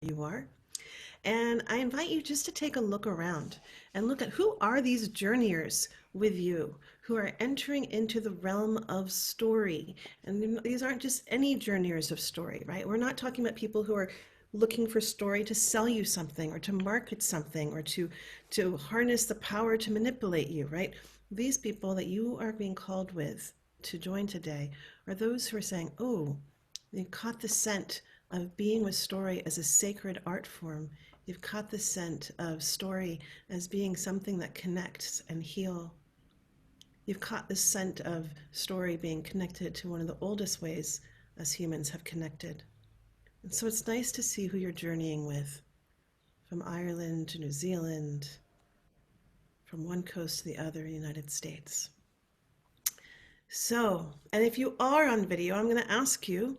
you are. And I invite you just to take a look around and look at who are these journeyers with you who are entering into the realm of story. And these aren't just any journeyers of story, right? We're not talking about people who are looking for story to sell you something or to market something or to harness the power to manipulate you, right? These people that you are being called with to join today are those who are saying, oh, they caught the scent of being with story as a sacred art form. You've caught the scent of story as being something that connects and heal. You've caught the scent of story being connected to one of the oldest ways us humans have connected. And so it's nice to see who you're journeying with, from Ireland to New Zealand, from one coast to the other in the United States. So, and if you are on video, I'm going to ask you,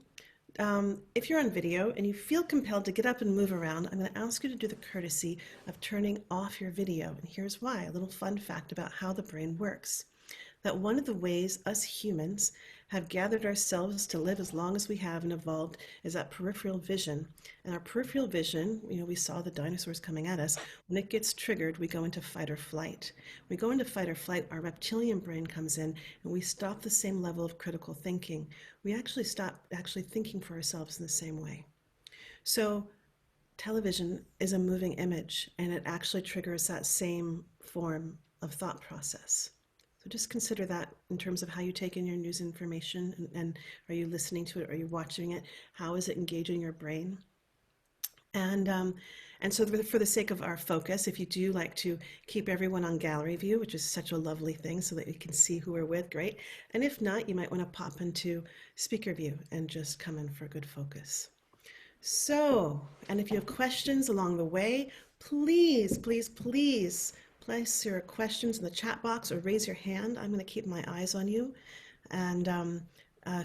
if you're on video and you feel compelled to get up and move around, I'm going to ask you to do the courtesy of turning off your video. And here's why, a little fun fact about how the brain works. That one of the ways us humans have gathered ourselves to live as long as we have and evolved is that peripheral vision. And our peripheral vision, we saw the dinosaurs coming at us. When it gets triggered, we go into fight or flight. When we go into fight or flight, our reptilian brain comes in and we stop the same level of critical thinking. We actually stop thinking for ourselves in the same way. So television is a moving image and it actually triggers that same form of thought process. So just consider that in terms of how you take in your news information and are you listening to it? Are you watching it? How is it engaging your brain? And so for the sake of our focus, if you do like to keep everyone on gallery view, which is such a lovely thing so that you can see who we're with, great. And if not, you might want to pop into speaker view and just come in for a good focus. So, and if you have questions along the way, please, please, please place your questions in the chat box or raise your hand. I'm going to keep my eyes on you. And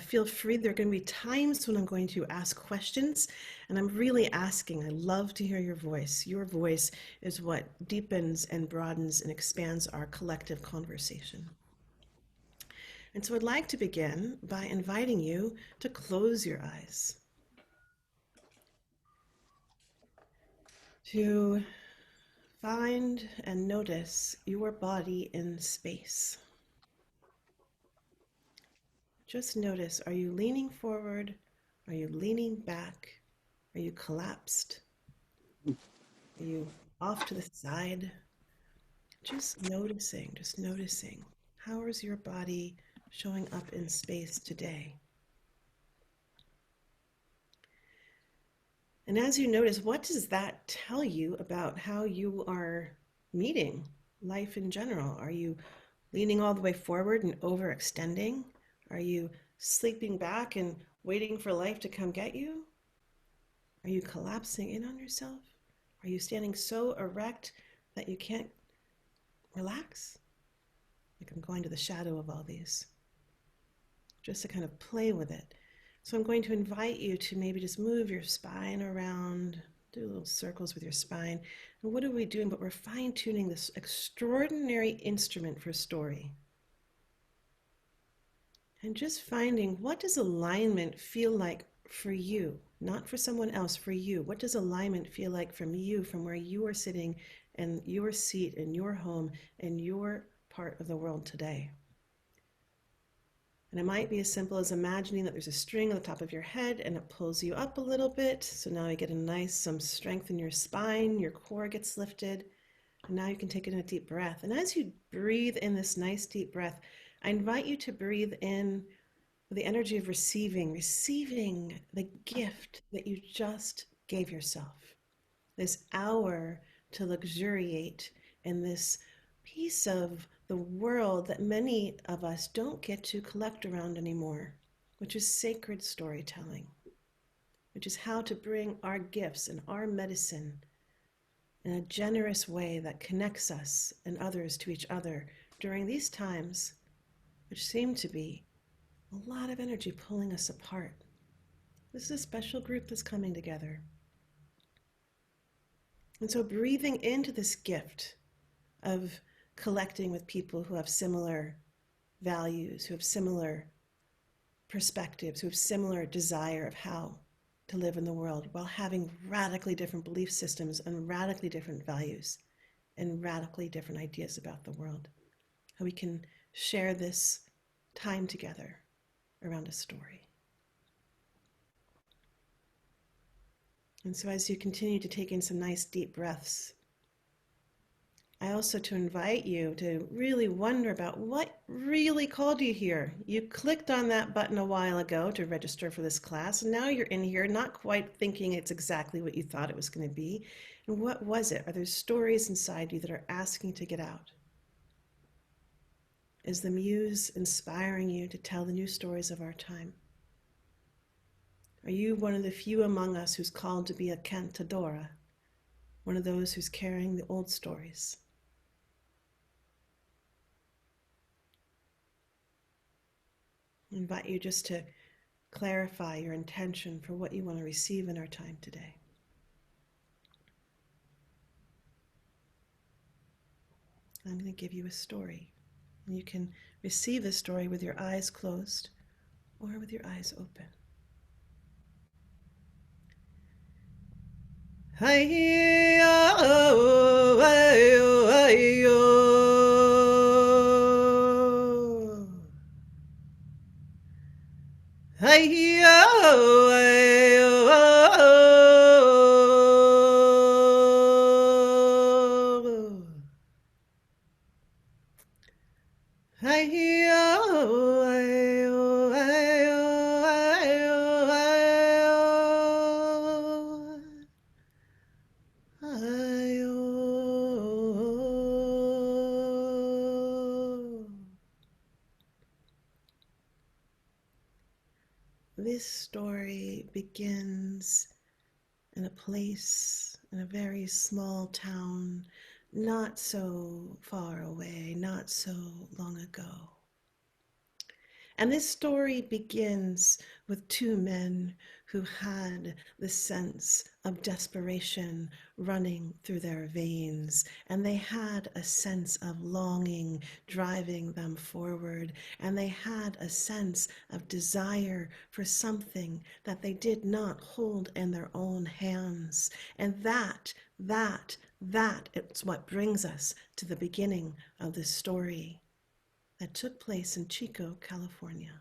feel free. There are going to be times when I'm going to ask questions. And I'm really asking. I love to hear your voice. Your voice is what deepens and broadens and expands our collective conversation. And so I'd like to begin by inviting you to close your eyes. To find and notice your body in space. Just notice, are you leaning forward? Are you leaning back? Are you collapsed? Are you off to the side? Just noticing. How is your body showing up in space today? And as you notice, what does that tell you about how you are meeting life in general? Are you leaning all the way forward and overextending? Are you sleeping back and waiting for life to come get you? Are you collapsing in on yourself? Are you standing so erect that you can't relax? Like I'm going to the shadow of all these, just to kind of play with it. So I'm going to invite you to maybe just move your spine around, do little circles with your spine. And what are we doing? But we're fine-tuning this extraordinary instrument for story. And just finding, what does alignment feel like for you? Not for someone else, for you. What does alignment feel like from you, from where you are sitting in your seat, in your home, in your part of the world today? And it might be as simple as imagining that there's a string on the top of your head and it pulls you up a little bit. So now you get some strength in your spine, your core gets lifted. And now you can take in a deep breath. And as you breathe in this nice deep breath, I invite you to breathe in with the energy of receiving the gift that you just gave yourself. This hour to luxuriate in this piece of the world that many of us don't get to collect around anymore, which is sacred storytelling, which is how to bring our gifts and our medicine in a generous way that connects us and others to each other during these times, which seem to be a lot of energy pulling us apart. This is a special group that's coming together. And so breathing into this gift of collecting with people who have similar values, who have similar perspectives, who have similar desire of how to live in the world while having radically different belief systems and radically different values and radically different ideas about the world. How we can share this time together around a story. And so as you continue to take in some nice deep breaths, I also to invite you to really wonder about what really called you here. You clicked on that button a while ago to register for this class, and now you're in here not quite thinking it's exactly what you thought it was going to be. And what was it? Are there stories inside you that are asking to get out? Is the muse inspiring you to tell the new stories of our time? Are you one of the few among us who's called to be a cantadora, one of those who's carrying the old stories? I invite you just to clarify your intention for what you want to receive in our time today. I'm going to give you a story. And you can receive this story with your eyes closed or with your eyes open. This story begins in a place, in a very small town, not so far away, not so long ago. And this story begins with two men who had the sense of desperation running through their veins, and they had a sense of longing driving them forward, and they had a sense of desire for something that they did not hold in their own hands. And that is what brings us to the beginning of this story that took place in Chico, California.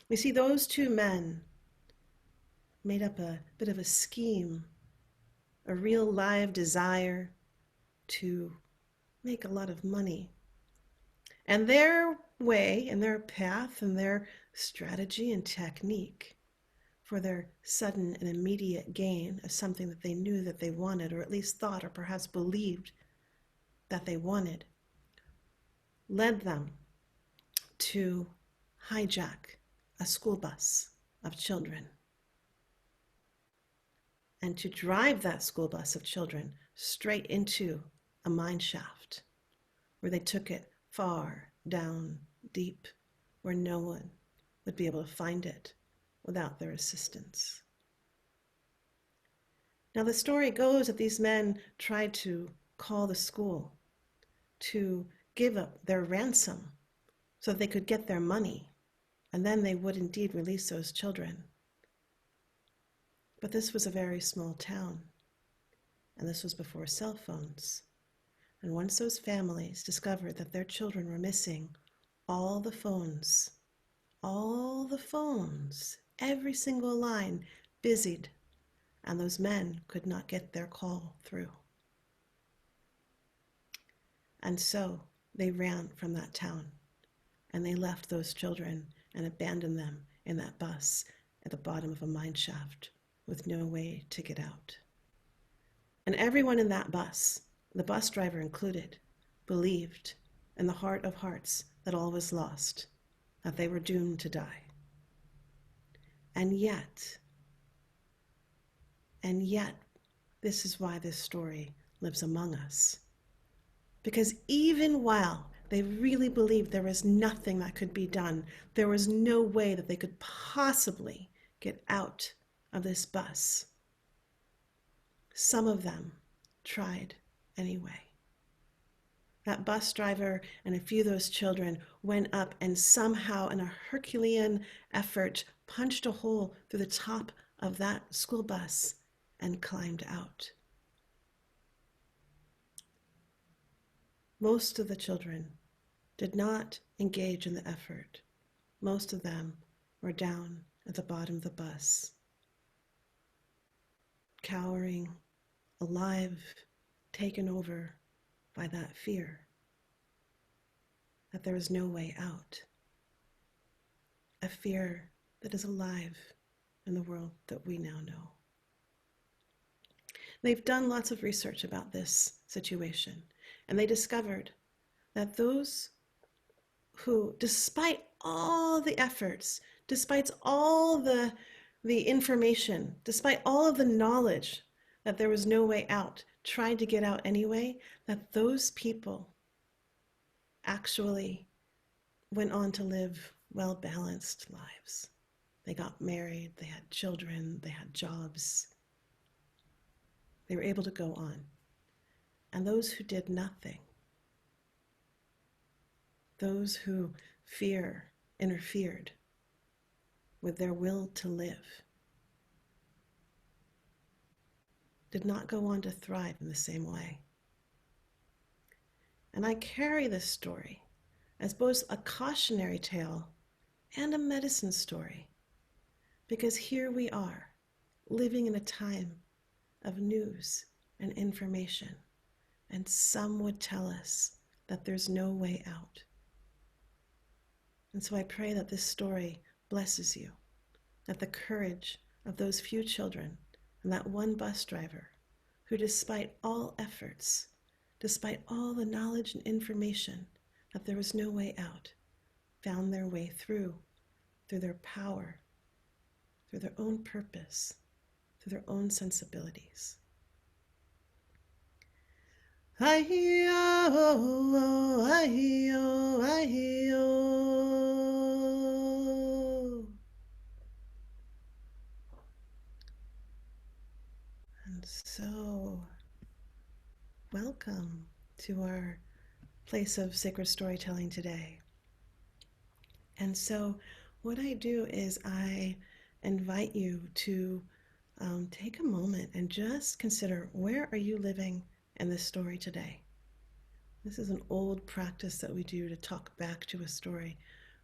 We see those two men made up a bit of a scheme, a real live desire to make a lot of money. And their way and their path and their strategy and technique for their sudden and immediate gain of something that they knew that they wanted, or at least thought or perhaps believed that they wanted, led them to hijack a school bus of children and to drive that school bus of children straight into a mine shaft where they took it far down deep where no one would be able to find it without their assistance. Now the story goes that these men tried to call the school to give up their ransom so that they could get their money, and then they would indeed release those children. But this was a very small town, and this was before cell phones. And once those families discovered that their children were missing, all the phones, every single line busied, and those men could not get their call through. And so they ran from that town, and they left those children and abandoned them in that bus at the bottom of a mine shaft with no way to get out. And everyone in that bus, the bus driver included, believed in the heart of hearts that all was lost, that they were doomed to die. And yet, this is why this story lives among us. Because even while they really believed there was nothing that could be done, there was no way that they could possibly get out of this bus, some of them tried anyway. That bus driver and a few of those children went up and somehow, in a Herculean effort, punched a hole through the top of that school bus and climbed out. Most of the children did not engage in the effort. Most of them were down at the bottom of the bus, cowering, alive, taken over by that fear that there is no way out. A fear that is alive in the world that we now know. They've done lots of research about this situation, and they discovered that those who, despite all the efforts, despite all the information, despite all of the knowledge that there was no way out, tried to get out anyway, that those people actually went on to live well-balanced lives. They got married, they had children, they had jobs. They were able to go on. And those who did nothing, those who fear interfered with their will to live, did not go on to thrive in the same way. And I carry this story as both a cautionary tale and a medicine story, because here we are, living in a time of news and information, and some would tell us that there's no way out. And so I pray that this story blesses you, that the courage of those few children and that one bus driver who, despite all efforts, despite all the knowledge and information that there was no way out, found their way through their power, through their own purpose, through their own sensibilities. Ahi-yo, ahi-yo, ahi-yo. And so, welcome to our place of sacred storytelling today. And so what I do is I invite you to take a moment and just consider, where are you living in this story today? This is an old practice that we do to talk back to a story.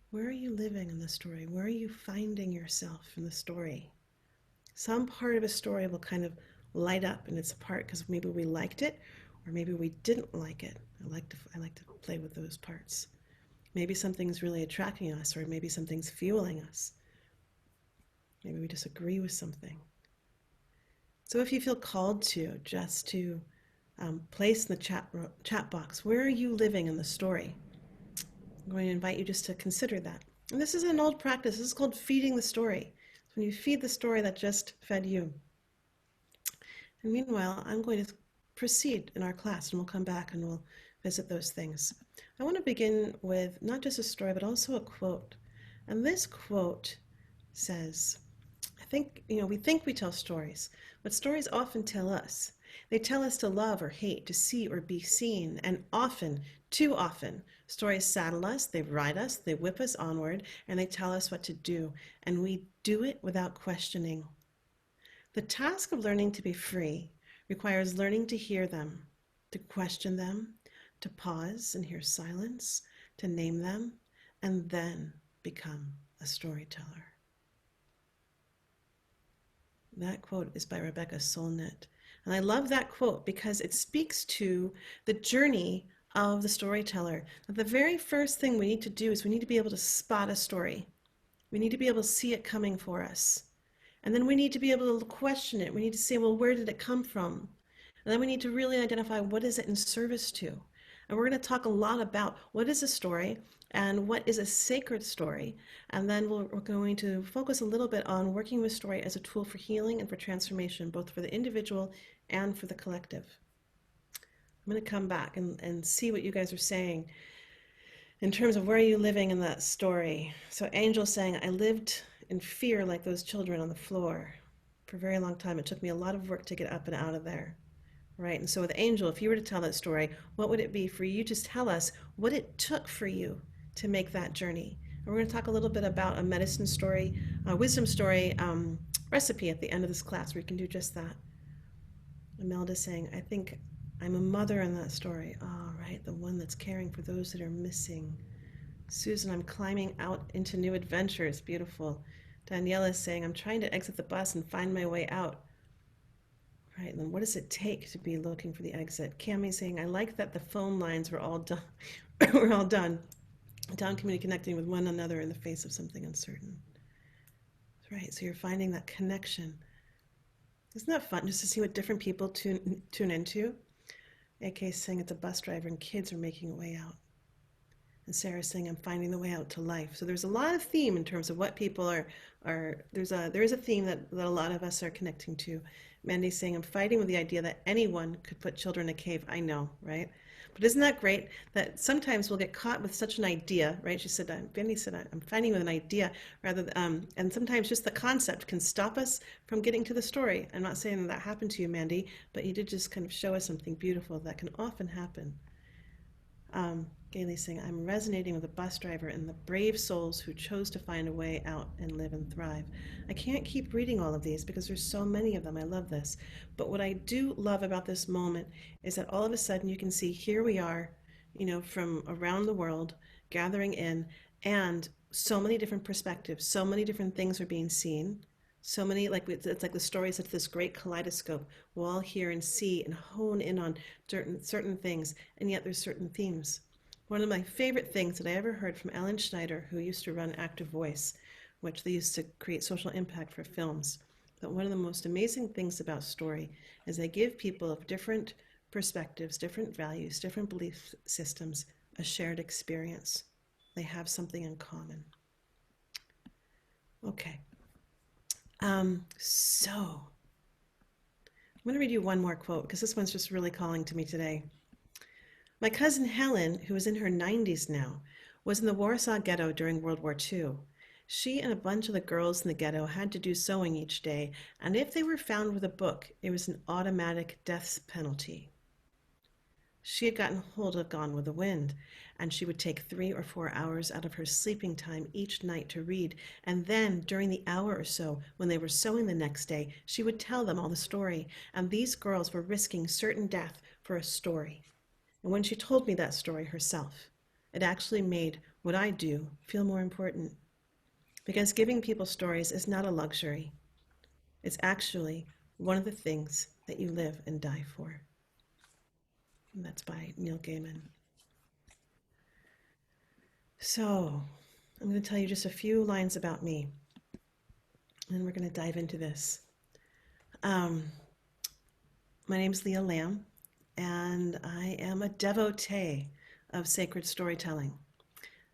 Where are you living in the story? Where are you finding yourself in the story? Some part of a story will kind of light up, and it's a part because maybe we liked it or maybe we didn't like it. I like to play with those parts. Maybe something's really attracting us, or maybe something's fueling us. Maybe we disagree with something. So if you feel called to, just to place in the chat box, where are you living in the story? I'm going to invite you just to consider that. And this is an old practice. This is called feeding the story. It's when you feed the story that just fed you. And meanwhile, I'm going to proceed in our class, and we'll come back and we'll visit those things. I want to begin with not just a story, but also a quote. And this quote says, we think we tell stories, but stories often tell us. They tell us to love or hate, to see or be seen, and often, too often, stories saddle us, they ride us, they whip us onward, and they tell us what to do, and we do it without questioning. The task of learning to be free requires learning to hear them, to question them, to pause and hear silence, to name them, and then become a storyteller. That quote is by Rebecca Solnit. And I love that quote because it speaks to the journey of the storyteller. That the very first thing we need to do is we need to be able to spot a story. We need to be able to see it coming for us. And then we need to be able to question it. We need to say, well, where did it come from? And then we need to really identify, what is it in service to? And we're going to talk a lot about what is a story and what is a sacred story. And then we're going to focus a little bit on working with story as a tool for healing and for transformation, both for the individual and for the collective. I'm going to come back and see what you guys are saying in terms of where are you living in that story. So Angel's saying, I lived in fear like those children on the floor for a very long time. It took me a lot of work to get up and out of there. Right? And so with Angel, if you were to tell that story, what would it be for you to tell us what it took for you to make that journey? And we're going to talk a little bit about a medicine story, a wisdom story recipe at the end of this class where you can do just that. Imelda's saying, I think I'm a mother in that story. Oh, right, the one that's caring for those that are missing. Susan, I'm climbing out into new adventures. Beautiful. Daniela is saying, I'm trying to exit the bus and find my way out. Right, and then what does it take to be looking for the exit? Cammie saying, I like that the phone lines were all done. We're all done. Down connecting with one another in the face of something uncertain. Right, so you're finding that connection. Isn't that fun just to see what different people tune into? AK is saying it's a bus driver and kids are making a way out. And Sarah's saying I'm finding the way out to life. So there's a lot of theme in terms of what people are there is a theme that a lot of us are connecting to. Mandy's saying I'm fighting with the idea that anyone could put children in a cave. I know, right? But isn't that great that sometimes we'll get caught with such an idea, right? She said, Mandy said, I'm fighting with an idea rather than, and sometimes just the concept can stop us from getting to the story. I'm not saying that happened to you, Mandy, but you did just kind of show us something beautiful that can often happen. Gailey saying, I'm resonating with the bus driver and the brave souls who chose to find a way out and live and thrive. I can't keep reading all of these because there's so many of them. I love this. But what I do love about this moment is that all of a sudden you can see here we are, from around the world, gathering in, and so many different perspectives, so many different things are being seen. So many, it's like the story is this great kaleidoscope. We'll all hear and see and hone in on certain things, and yet there's certain themes. One of my favorite things that I ever heard from Ellen Schneider, who used to run Active Voice, which they used to create social impact for films. But one of the most amazing things about story is they give people of different perspectives, different values, different belief systems, a shared experience. They have something in common. Okay. So I'm going to read you one more quote because this one's just really calling to me today. My cousin Helen, who is in her 90s now, was in the Warsaw Ghetto during World War II. She and a bunch of the girls in the ghetto had to do sewing each day, and if they were found with a book, it was an automatic death penalty. She had gotten hold of Gone with the Wind, and she would take 3 or 4 hours out of her sleeping time each night to read, and then during the hour or so when they were sewing the next day, she would tell them all the story, and these girls were risking certain death for a story. And when she told me that story herself, it actually made what I do feel more important. Because giving people stories is not a luxury. It's actually one of the things that you live and die for. And that's by Neil Gaiman. So, I'm going to tell you just a few lines about me. And then we're going to dive into this. My name's Leah Lamb, and I am a devotee of sacred storytelling.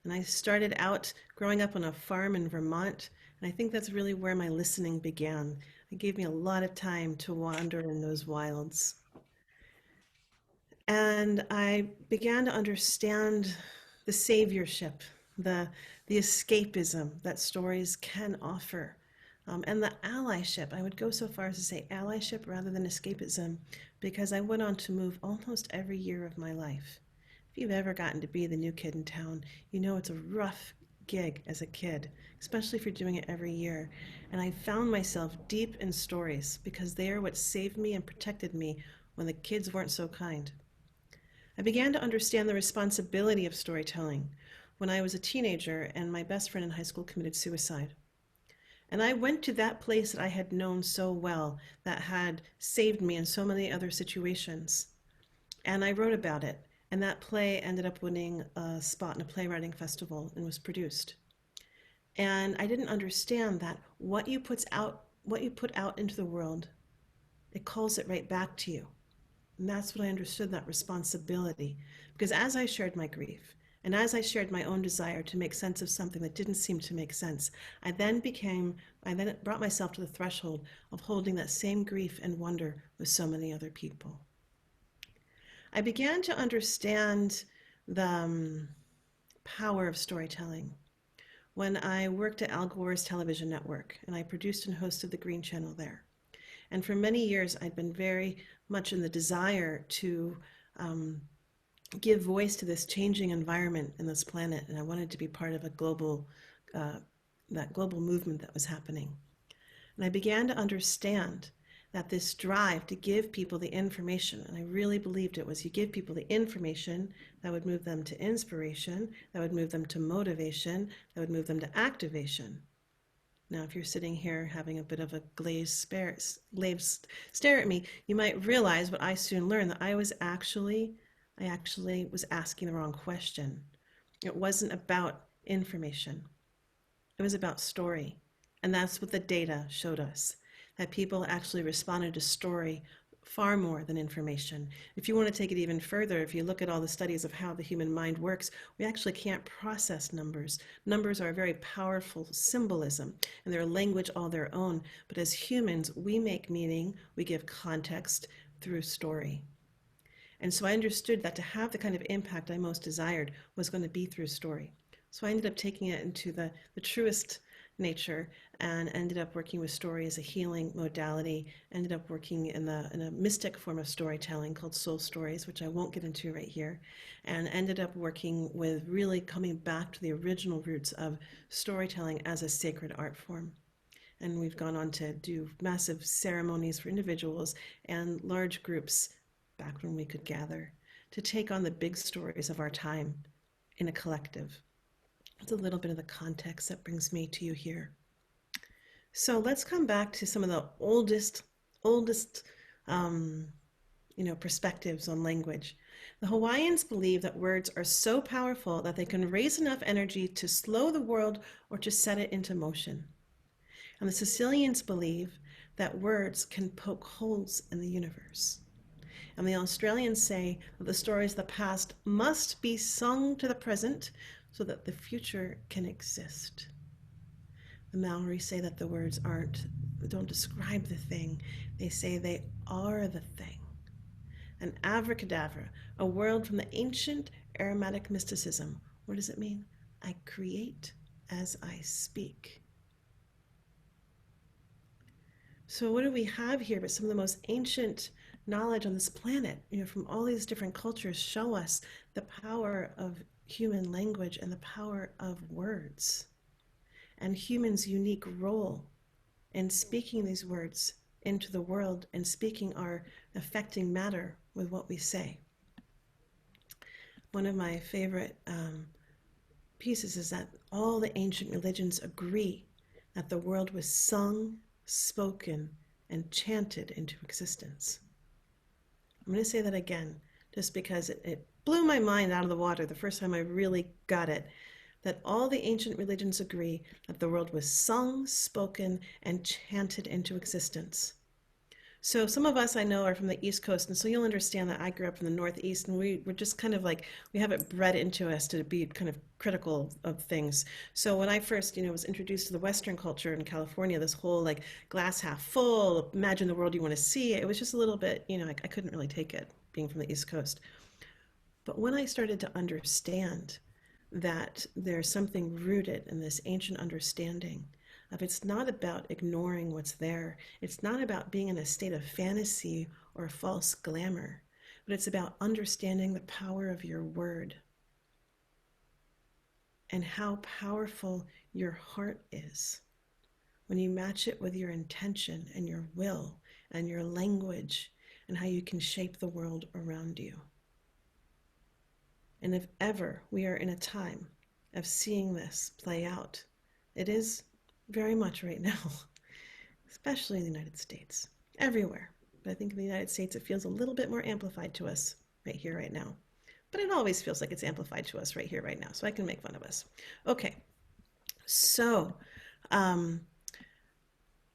And I started out growing up on a farm in Vermont, and I think that's really where my listening began. It gave me a lot of time to wander in those wilds. And I began to understand the saviorship, the escapism that stories can offer, and the allyship. I would go so far as to say allyship rather than escapism, because I went on to move almost every year of my life. If you've ever gotten to be the new kid in town, you know it's a rough gig as a kid, especially if you're doing it every year. And I found myself deep in stories because they are what saved me and protected me when the kids weren't so kind. I began to understand the responsibility of storytelling when I was a teenager and my best friend in high school committed suicide. And I went to that place that I had known so well, that had saved me in so many other situations. And I wrote about it. And that play ended up winning a spot in a playwriting festival and was produced. And I didn't understand that what you put out into the world, it calls it right back to you. And that's what I understood, that responsibility. Because as I shared my grief, and as I shared my own desire to make sense of something that didn't seem to make sense, I then brought myself to the threshold of holding that same grief and wonder with so many other people. I began to understand the power of storytelling when I worked at Al Gore's television network, and I produced and hosted the Green Channel there. And for many years, I'd been very much in the desire to give voice to this changing environment in this planet, and I wanted to be part of a global, uh, that global movement that was happening. And I began to understand that this drive to give people the information, and I really believed it was you give people the information that would move them to inspiration, that would move them to motivation, that would move them to activation. Now, if you're sitting here having a bit of a glazed stare at me, you might realize what I soon learned, that I actually was asking the wrong question. It wasn't about information. It was about story. And that's what the data showed us, that people actually responded to story far more than information. If you want to take it even further, if you look at all the studies of how the human mind works, we actually can't process numbers. Numbers are a very powerful symbolism, and they're a language all their own. But as humans, we make meaning, we give context through story. And so I understood that to have the kind of impact I most desired was going to be through story. So I ended up taking it into the truest nature and ended up working with story as a healing modality, ended up working in a mystic form of storytelling called soul stories, which I won't get into right here, and ended up working with really coming back to the original roots of storytelling as a sacred art form. And we've gone on to do massive ceremonies for individuals and large groups back when we could gather to take on the big stories of our time in a collective. It's a little bit of the context that brings me to you here. So let's come back to some of the oldest perspectives on language. The Hawaiians believe that words are so powerful that they can raise enough energy to slow the world or to set it into motion. And the Sicilians believe that words can poke holes in the universe. And the Australians say that the stories of the past must be sung to the present so that the future can exist. The Maori say that the words don't describe the thing, they say they are the thing. And abracadabra, a word from the ancient aromatic mysticism. What does it mean? I create as I speak. So what do we have here but some of the most ancient knowledge on this planet, from all these different cultures, show us the power of human language and the power of words and humans' unique role in speaking these words into the world and speaking our affecting matter with what we say. One of my favorite pieces is that all the ancient religions agree that the world was sung, spoken, and chanted into existence. I'm going to say that again, just because it blew my mind out of the water the first time I really got it, that all the ancient religions agree that the world was sung, spoken, and chanted into existence. So some of us I know are from the East Coast, and so you'll understand that I grew up in the Northeast, and we're just kind of like, we have it bred into us to be kind of critical of things. So when I first, was introduced to the Western culture in California, this whole like glass half full, imagine the world you want to see, it was just a little bit, I couldn't really take it being from the East Coast. But when I started to understand that there's something rooted in this ancient understanding of it's not about ignoring what's there. It's not about being in a state of fantasy or false glamour, but it's about understanding the power of your word and how powerful your heart is when you match it with your intention and your will and your language and how you can shape the world around you. And if ever we are in a time of seeing this play out, it is very much right now, especially in the United States, everywhere. But I think in the United States, it feels a little bit more amplified to us right here, right now. But it always feels like it's amplified to us right here, right now, so I can make fun of us. Okay, so, and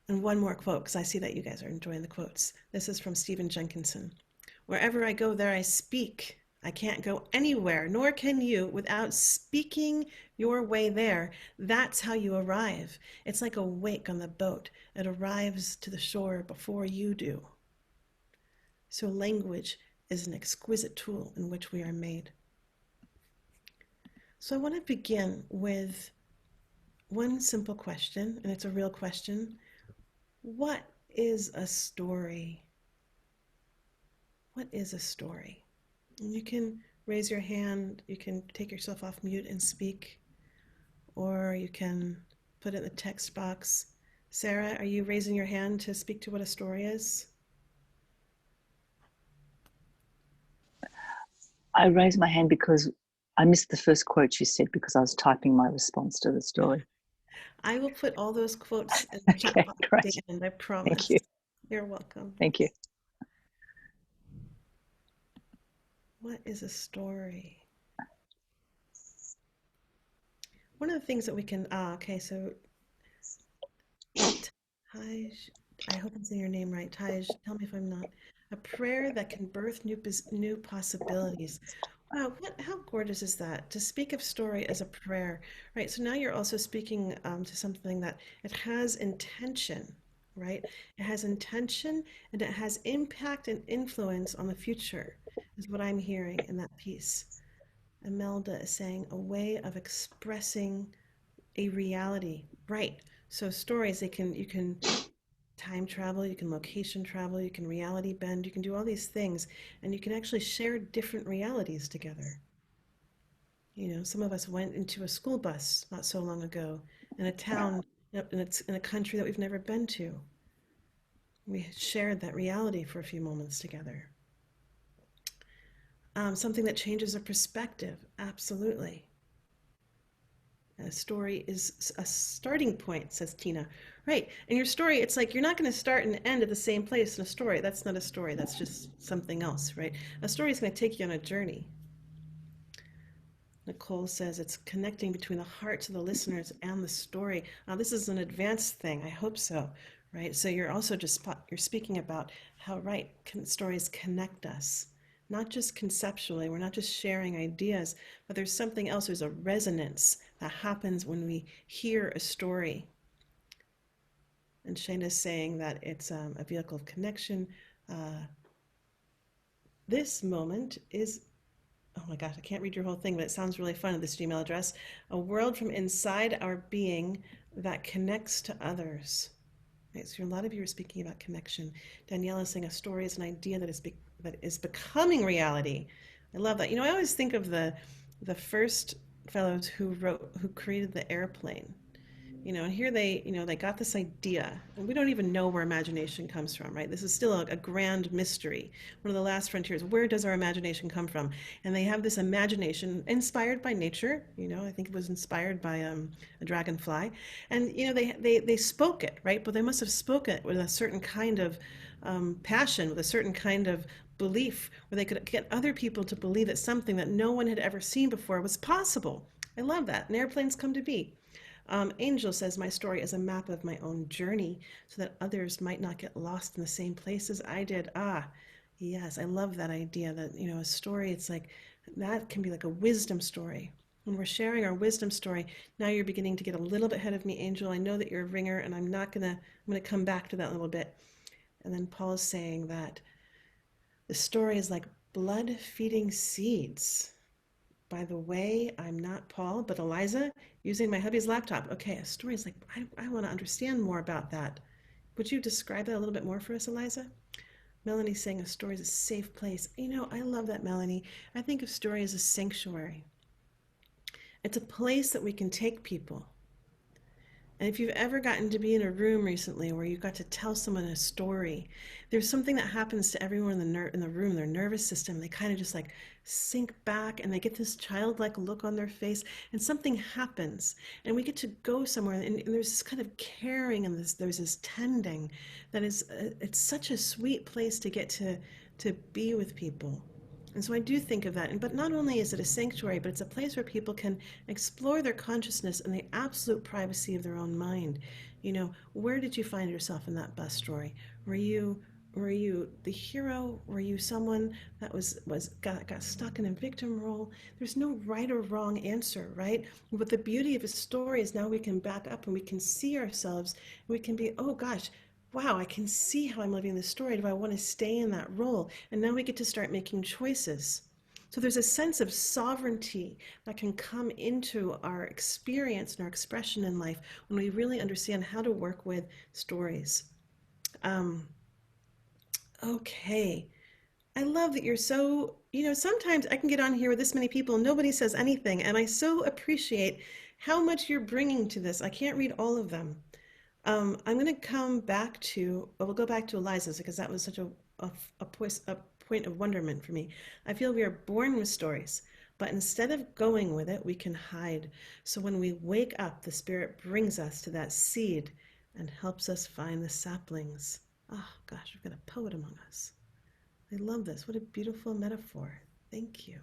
one more quote, because I see that you guys are enjoying the quotes. This is from Stephen Jenkinson. Wherever I go, there I speak. I can't go anywhere, nor can you, without speaking your way there. That's how you arrive. It's like a wake on the boat. It arrives to the shore before you do. So language is an exquisite tool in which we are made. So I want to begin with one simple question, and it's a real question. What is a story? What is a story? And you can raise your hand. You can take yourself off mute and speak, or you can put it in the text box. Sarah, are you raising your hand to speak to what a story is? I raised my hand because I missed the first quote you said because I was typing my response to the story. I will put all those quotes in the chat Okay, box at the great. end, I Thank promise. you. You're welcome. Thank you. What is a story? One of the things that we can, okay, so Taj, I hope I'm saying your name right. Taj, tell me if I'm not. A prayer that can birth new possibilities. Wow, how gorgeous is that? To speak of story as a prayer, right? So now you're also speaking to something that it has intention, right? It has intention and it has impact and influence on the future, is what I'm hearing in that piece. Imelda is saying a way of expressing a reality, right? So stories, you can time travel, you can location travel, you can reality bend, you can do all these things, and you can actually share different realities together. You know, some of us went into a school bus not so long ago in a town, and it's in a country that we've never been to. We shared that reality for a few moments together. Something that changes a perspective, absolutely. A story is a starting point, says Tina. Right. In your story, it's like you're not going to start and end at the same place in a story. That's not a story. That's just something else, right? A story is going to take you on a journey. Nicole says it's connecting between the hearts of the listeners and the story. This is an advanced thing. I hope so, right? So you're also you're speaking about how stories connect us, not just conceptually. We're not just sharing ideas, but there's something else. There's a resonance that happens when we hear a story. And Shayna's saying that it's a vehicle of connection. Uh, this moment is, oh my gosh, I can't read your whole thing, but it sounds really fun at this Gmail address. A world from inside our being that connects to others. Right, so a lot of you are speaking about connection. Danielle is saying a story is an idea that is becoming reality. I love that. You know, I always think of the first fellows who created the airplane. You know, and here they got this idea, and we don't even know where imagination comes from, right? This is still a grand mystery. One of the last frontiers. Where does our imagination come from? And they have this imagination inspired by nature. You know, I think it was inspired by a dragonfly, and you know they spoke it, right? But they must have spoken it with a certain kind of passion, with a certain kind of belief, where they could get other people to believe that something that no one had ever seen before was possible. I love that. And airplanes come to be. Angel says, my story is a map of my own journey so that others might not get lost in the same places I did. Yes, I love that idea that, you know, a story, it's like that can be like a wisdom story. When we're sharing our wisdom story, now you're beginning to get a little bit ahead of me, Angel. I know that you're a ringer, and I'm gonna come back to that in a little bit. And then Paul is saying that the story is like blood feeding seeds. By the way, I'm not Paul, but Eliza, using my hubby's laptop. Okay, a story is like, I want to understand more about that. Would you describe that a little bit more for us, Eliza? Melanie's saying a story is a safe place. You know, I love that, Melanie. I think of story as a sanctuary. It's a place that we can take people. And if you've ever gotten to be in a room recently where you got to tell someone a story, there's something that happens to everyone in the room, their nervous system. They kind of just like sink back and they get this childlike look on their face, and something happens. And we get to go somewhere, and there's this kind of caring and there's this tending that is, it's such a sweet place to get to be with people. And so I do think of that. But not only is it a sanctuary, but it's a place where people can explore their consciousness in the absolute privacy of their own mind. You know, where did you find yourself in that bus story? Were you were you the hero? Were you someone that got stuck in a victim role? There's no right or wrong answer, right? But the beauty of a story is now we can back up and we can see ourselves. And we can be, oh gosh, wow, I can see how I'm living this story. Do I want to stay in that role? And now we get to start making choices. So there's a sense of sovereignty that can come into our experience and our expression in life when we really understand how to work with stories. Um, okay. I love that you're so, sometimes I can get on here with this many people and nobody says anything. And I so appreciate how much you're bringing to this. I can't read all of them. I'm going to come back to, well, we'll go back to Eliza's because that was such a point of wonderment for me. I feel we are born with stories, but instead of going with it, we can hide. So when we wake up, the Spirit brings us to that seed and helps us find the saplings. Oh, gosh, we've got a poet among us. I love this. What a beautiful metaphor. Thank you.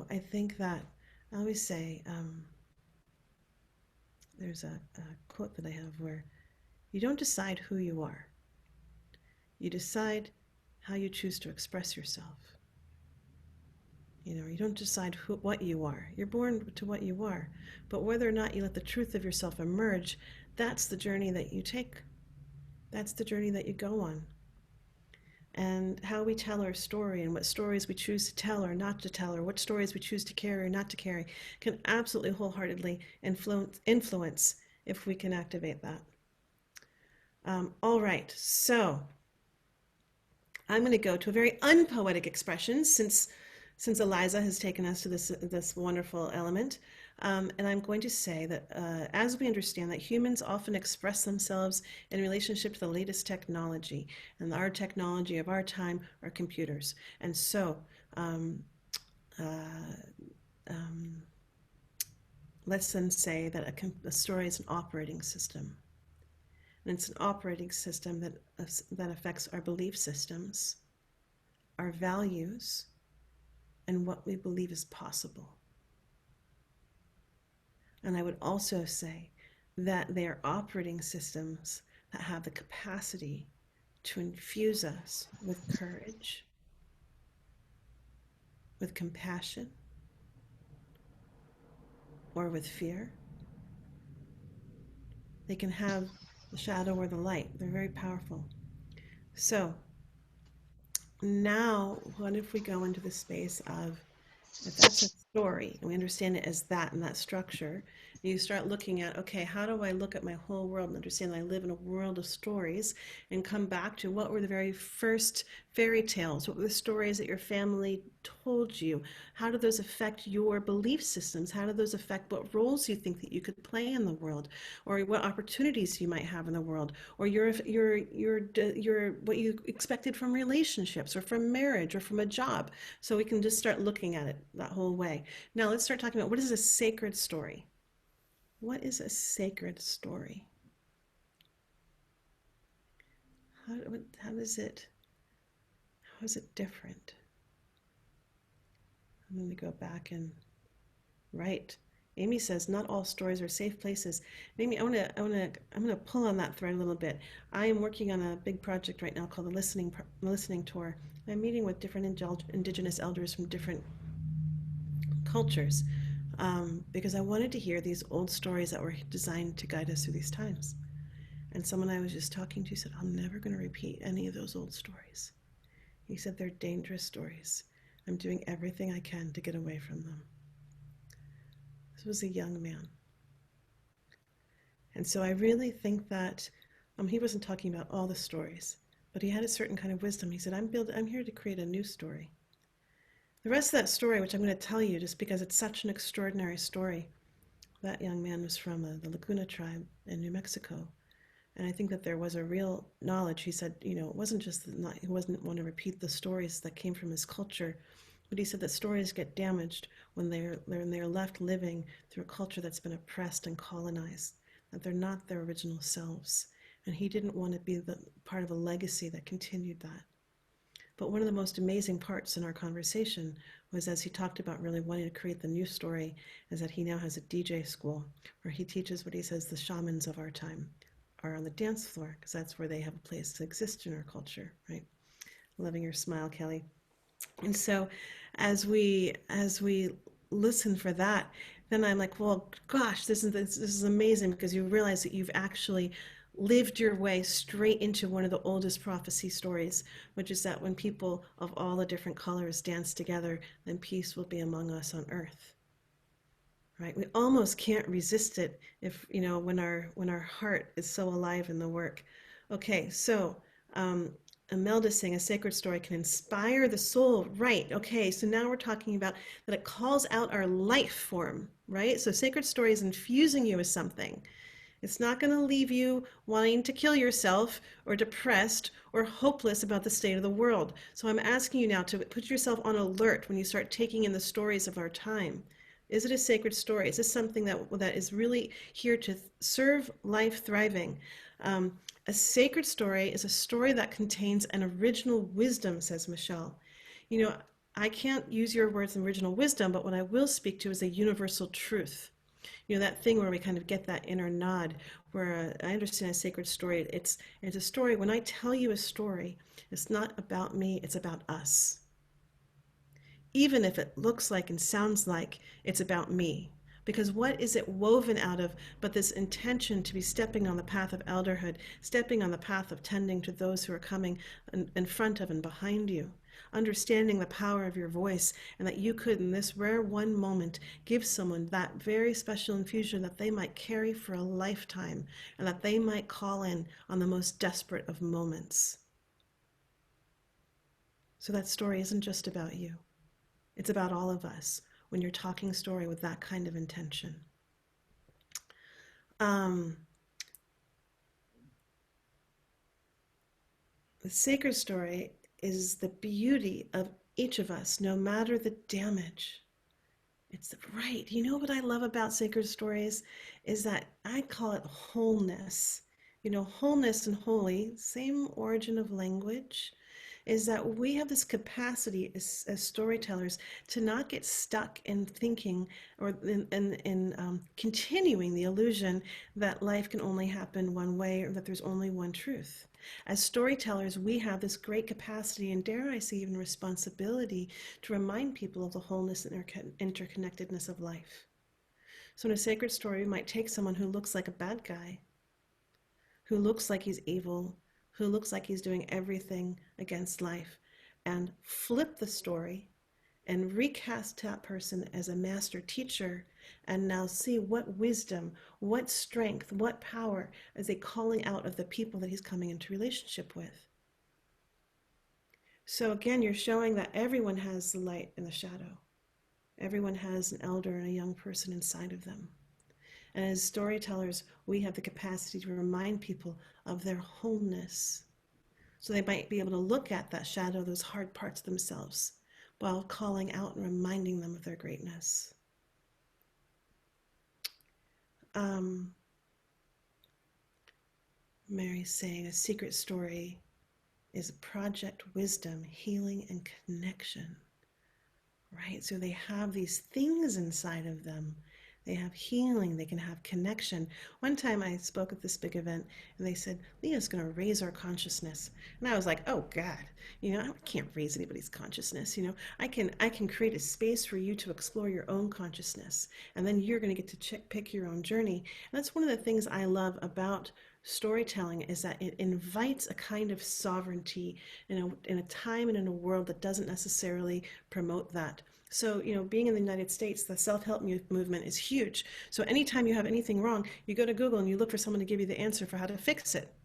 I think that I always say there's a quote that I have where you don't decide who you are, you decide how you choose to express yourself. You don't decide what you are. You're born to what you are. But whether or not you let the truth of yourself emerge, that's the journey that you take. That's the journey that you go on. And how we tell our story and what stories we choose to tell or not to tell, or what stories we choose to carry or not to carry, can absolutely wholeheartedly influence if we can activate that. All right, so I'm going to go to a very unpoetic expression since Eliza has taken us to this wonderful element. And I'm going to say that as we understand that humans often express themselves in relationship to the latest technology, and our technology of our time are computers. And so uh, um, let's then say that a story is an operating system. And it's an operating system that affects our belief systems, our values, and what we believe is possible. And I would also say that they are operating systems that have the capacity to infuse us with courage, with compassion, or with fear. They can have the shadow or the light. They're very powerful. So now, what if we go into the space of, if that's a story and we understand it as that and that structure, and you start looking at, okay, how do I look at my whole world and understand that I live in a world of stories, and come back to what were the very first fairy tales? What were the stories that your family told you? How do those affect your belief systems? How do those affect what roles you think that you could play in the world, or what opportunities you might have in the world, or your what you expected from relationships or from marriage or from a job? So we can just start looking at it that whole way. Now let's start talking about, what is a sacred story? What is a sacred story? How, how is it? How is it different? I'm going to go back and write. Amy says not all stories are safe places. Amy, I'm gonna pull on that thread a little bit. I am working on a big project right now called the listening tour. I'm meeting with different indigenous elders from different cultures, because I wanted to hear these old stories that were designed to guide us through these times. And someone I was just talking to said, I'm never going to repeat any of those old stories. He said, they're dangerous stories. I'm doing everything I can to get away from them. This was a young man. And so I really think that he wasn't talking about all the stories, but he had a certain kind of wisdom. He said, I'm here to create a new story. The rest of that story, which I'm going to tell you just because it's such an extraordinary story, that young man was from the Laguna tribe in New Mexico. And I think that there was a real knowledge. He said, it wasn't just that he wasn't want to repeat the stories that came from his culture, but he said that stories get damaged when they're left living through a culture that's been oppressed and colonized, that they're not their original selves. And he didn't want to be the part of a legacy that continued that. But one of the most amazing parts in our conversation was, as he talked about really wanting to create the new story, is that he now has a DJ school where he teaches what he says the shamans of our time are on the dance floor, because that's where they have a place to exist in our culture, right? Loving your smile, Kelly. And so as we listen for that, then I'm like, well, gosh, this is amazing, because you realize that you've actually lived your way straight into one of the oldest prophecy stories, which is that when people of all the different colors dance together, then peace will be among us on earth. Right? We almost can't resist it if, when our heart is so alive in the work. Okay, so Imelda saying a sacred story can inspire the soul. Right. Okay. So now we're talking about that it calls out our life form, right? So sacred story is infusing you with something. It's not going to leave you wanting to kill yourself or depressed or hopeless about the state of the world. So I'm asking you now to put yourself on alert when you start taking in the stories of our time. Is it a sacred story? Is this something that is really here to serve life thriving? Um, a sacred story is a story that contains an original wisdom, says Michelle. You know, I can't use your words original wisdom, but what I will speak to is a universal truth. You know, that thing where we kind of get that inner nod, where I understand a sacred story. It's a story. When I tell you a story, it's not about me, it's about us. Even if it looks like and sounds like it's about me. Because what is it woven out of but this intention to be stepping on the path of elderhood, stepping on the path of tending to those who are coming in front of and behind you, understanding the power of your voice, and that you could, in this rare one moment, give someone that very special infusion that they might carry for a lifetime, and that they might call in on the most desperate of moments. So that story isn't just about you. It's about all of us when you're talking story with that kind of intention. Um, the sacred story is the beauty of each of us, no matter the damage. It's right. You know what I love about sacred stories is that I call it wholeness. You know, wholeness and holy, same origin of language, is that we have this capacity as storytellers to not get stuck in thinking or in continuing the illusion that life can only happen one way or that there's only one truth. As storytellers, we have this great capacity and, dare I say, even responsibility to remind people of the wholeness and interconnectedness of life. So in a sacred story, we might take someone who looks like a bad guy, who looks like he's evil, who looks like he's doing everything against life, and flip the story and recast that person as a master teacher, and now see what wisdom, what strength, what power is he calling out of the people that he's coming into relationship with. So again, you're showing that everyone has the light and the shadow. Everyone has an elder and a young person inside of them. And as storytellers, we have the capacity to remind people of their wholeness. So they might be able to look at that shadow, those hard parts of themselves, while calling out and reminding them of their greatness. Mary's saying a secret story is project wisdom, healing, and connection. Right? So they have these things inside of them. They have healing, they can have connection. One time I spoke at this big event and they said, Leah's going to raise our consciousness. And I was like, oh God, you know, I can't raise anybody's consciousness. You know, I can create a space for you to explore your own consciousness. And then you're going to get to pick your own journey. And that's one of the things I love about storytelling is that it invites a kind of sovereignty in a time and in a world that doesn't necessarily promote that. So, you know, being in the United States, the self-help movement is huge. So anytime you have anything wrong, you go to Google and you look for someone to give you the answer for how to fix it.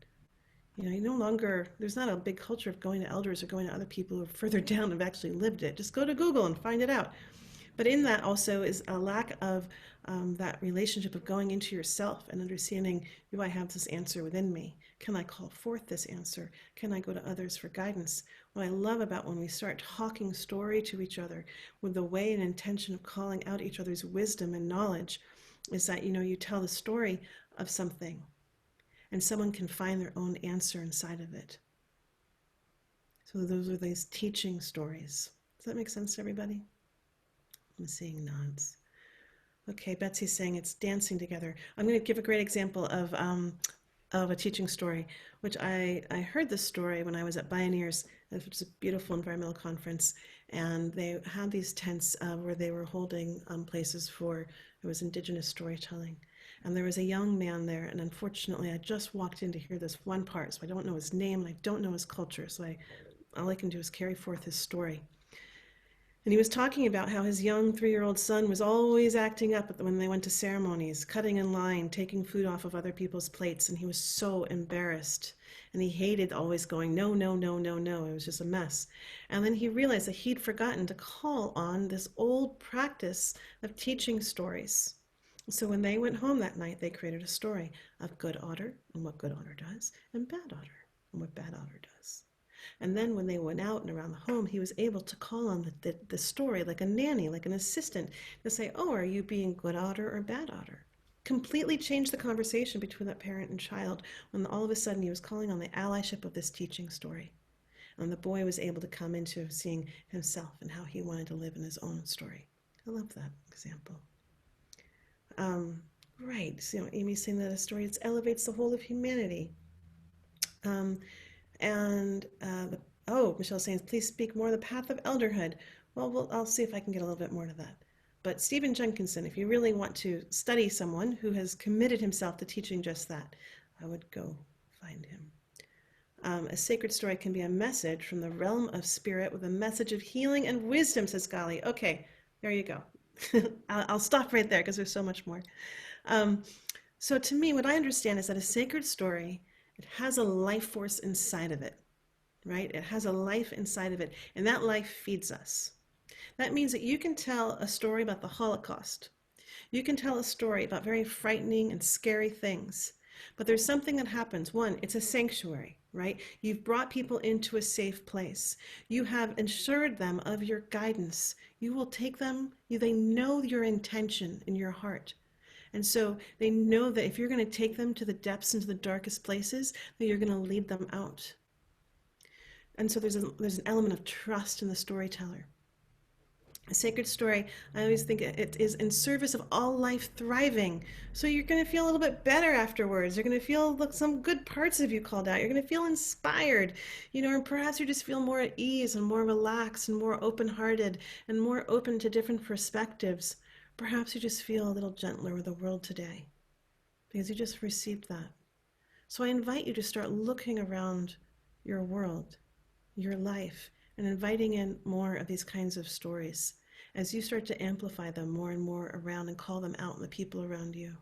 You know, you no longer, there's not a big culture of going to elders or going to other people who are further down and have actually lived it. Just go to Google and find it out. But in that also is a lack of that relationship of going into yourself and understanding, do I have this answer within me? Can I call forth this answer? Can I go to others for guidance? What I love about when we start talking story to each other with the way and intention of calling out each other's wisdom and knowledge is that, you know, you tell the story of something and someone can find their own answer inside of it. So those are these teaching stories. Does that make sense to everybody? I'm seeing nods. Okay, Betsy's saying it's dancing together. I'm going to give a great example of a teaching story, which I heard this story when I was at Pioneers, which is a beautiful environmental conference, and they had these tents where they were holding places for, it was indigenous storytelling. And there was a young man there, and unfortunately I just walked in to hear this one part, so I don't know his name and I don't know his culture, so all I can do is carry forth his story. And he was talking about how his young 3-year-old son was always acting up when they went to ceremonies, cutting in line, taking food off of other people's plates, and he was so embarrassed. And he hated always going, no, no, no, no, no. It was just a mess. And then he realized that he'd forgotten to call on this old practice of teaching stories. So when they went home that night, they created a story of good otter and what good otter does, and bad otter and what bad otter does. And then when they went out and around the home, he was able to call on the story like a nanny, like an assistant, to say, oh, are you being good otter or bad otter? Completely changed the conversation between that parent and child when all of a sudden he was calling on the allyship of this teaching story. And the boy was able to come into seeing himself and how he wanted to live in his own story. I love that example. Um, right, so, Amy's saying that a story elevates the whole of humanity. Um, And Michelle's saying, please speak more of the path of elderhood. Well, I'll see if I can get a little bit more to that. But Stephen Jenkinson, if you really want to study someone who has committed himself to teaching just that, I would go find him. A sacred story can be a message from the realm of spirit with a message of healing and wisdom, says Gali. Okay, there you go. I'll stop right there because there's so much more. Um, so to me, what I understand is that a sacred story, it has a life force inside of it, right? It has a life inside of it, and that life feeds us. That means that you can tell a story about the Holocaust. You can tell a story about very frightening and scary things. But there's something that happens. One, it's a sanctuary, right? You've brought people into a safe place. You have assured them of your guidance. You will take them, they know your intention in your heart. And so they know that if you're going to take them to the depths, into the darkest places, that you're going to lead them out. And so there's an element of trust in the storyteller. A sacred story, I always think it is in service of all life thriving. So you're going to feel a little bit better afterwards. You're going to feel some good parts of you called out. You're going to feel inspired, and perhaps you just feel more at ease and more relaxed and more open-hearted and more open to different perspectives. Perhaps you just feel a little gentler with the world today because you just received that. So I invite you to start looking around your world, your life, and inviting in more of these kinds of stories as you start to amplify them more and more around and call them out in the people around you.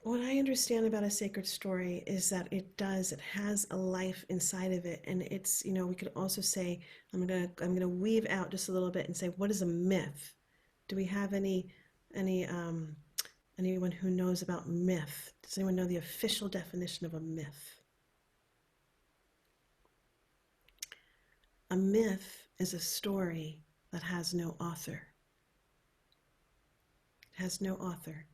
What I understand about a sacred story is that it has a life inside of it. And it's, we could also say, I'm gonna weave out just a little bit and say, what is a myth? Do we have anyone who knows about myth? Does anyone know the official definition of a myth? A myth is a story that has no author. It has no author.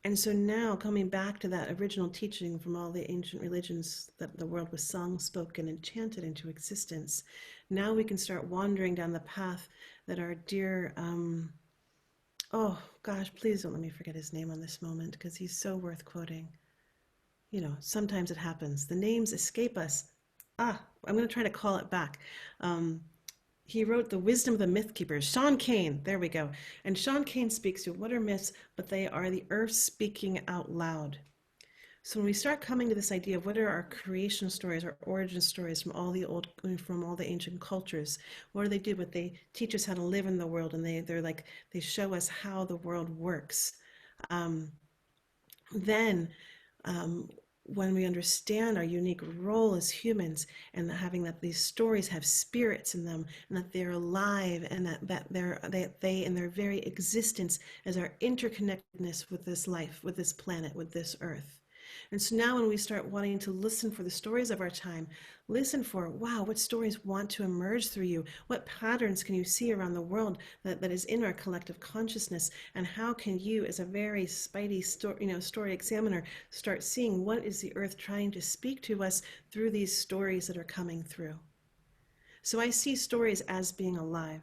And so now, coming back to that original teaching from all the ancient religions that the world was sung, spoken, and chanted into existence, now we can start wandering down the path that our dear, oh gosh, please don't let me forget his name on this moment because he's so worth quoting. Sometimes it happens. The names escape us. I'm going to try to call it back. He wrote The Wisdom of the Myth Keepers. Sean Kane, there we go. And Sean Kane speaks to what are myths, but they are the earth speaking out loud. So when we start coming to this idea of what are our creation stories, our origin stories from all the ancient cultures, what do they do? But they teach us how to live in the world, and they show us how the world works. Then when we understand our unique role as humans and having that these stories have spirits in them and that they're alive and that they in their very existence as our interconnectedness with this life, with this planet, with this earth. And so now when we start wanting to listen for the stories of our time, listen for, wow, what stories want to emerge through you? What patterns can you see around the world that is in our collective consciousness? And how can you, as a very spidey story examiner, start seeing what is the earth trying to speak to us through these stories that are coming through? So I see stories as being alive.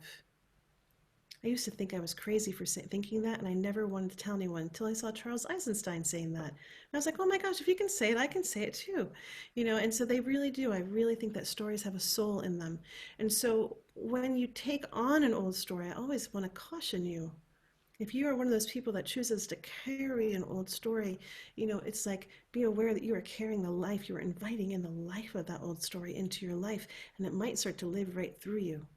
I used to think I was crazy for thinking that, and I never wanted to tell anyone until I saw Charles Eisenstein saying that. And I was like, oh my gosh, if you can say it, I can say it too. And so they really do. I really think that stories have a soul in them. And so when you take on an old story, I always want to caution you. If you are one of those people that chooses to carry an old story, it's like be aware that you are carrying the life, you are inviting in the life of that old story into your life, and it might start to live right through you.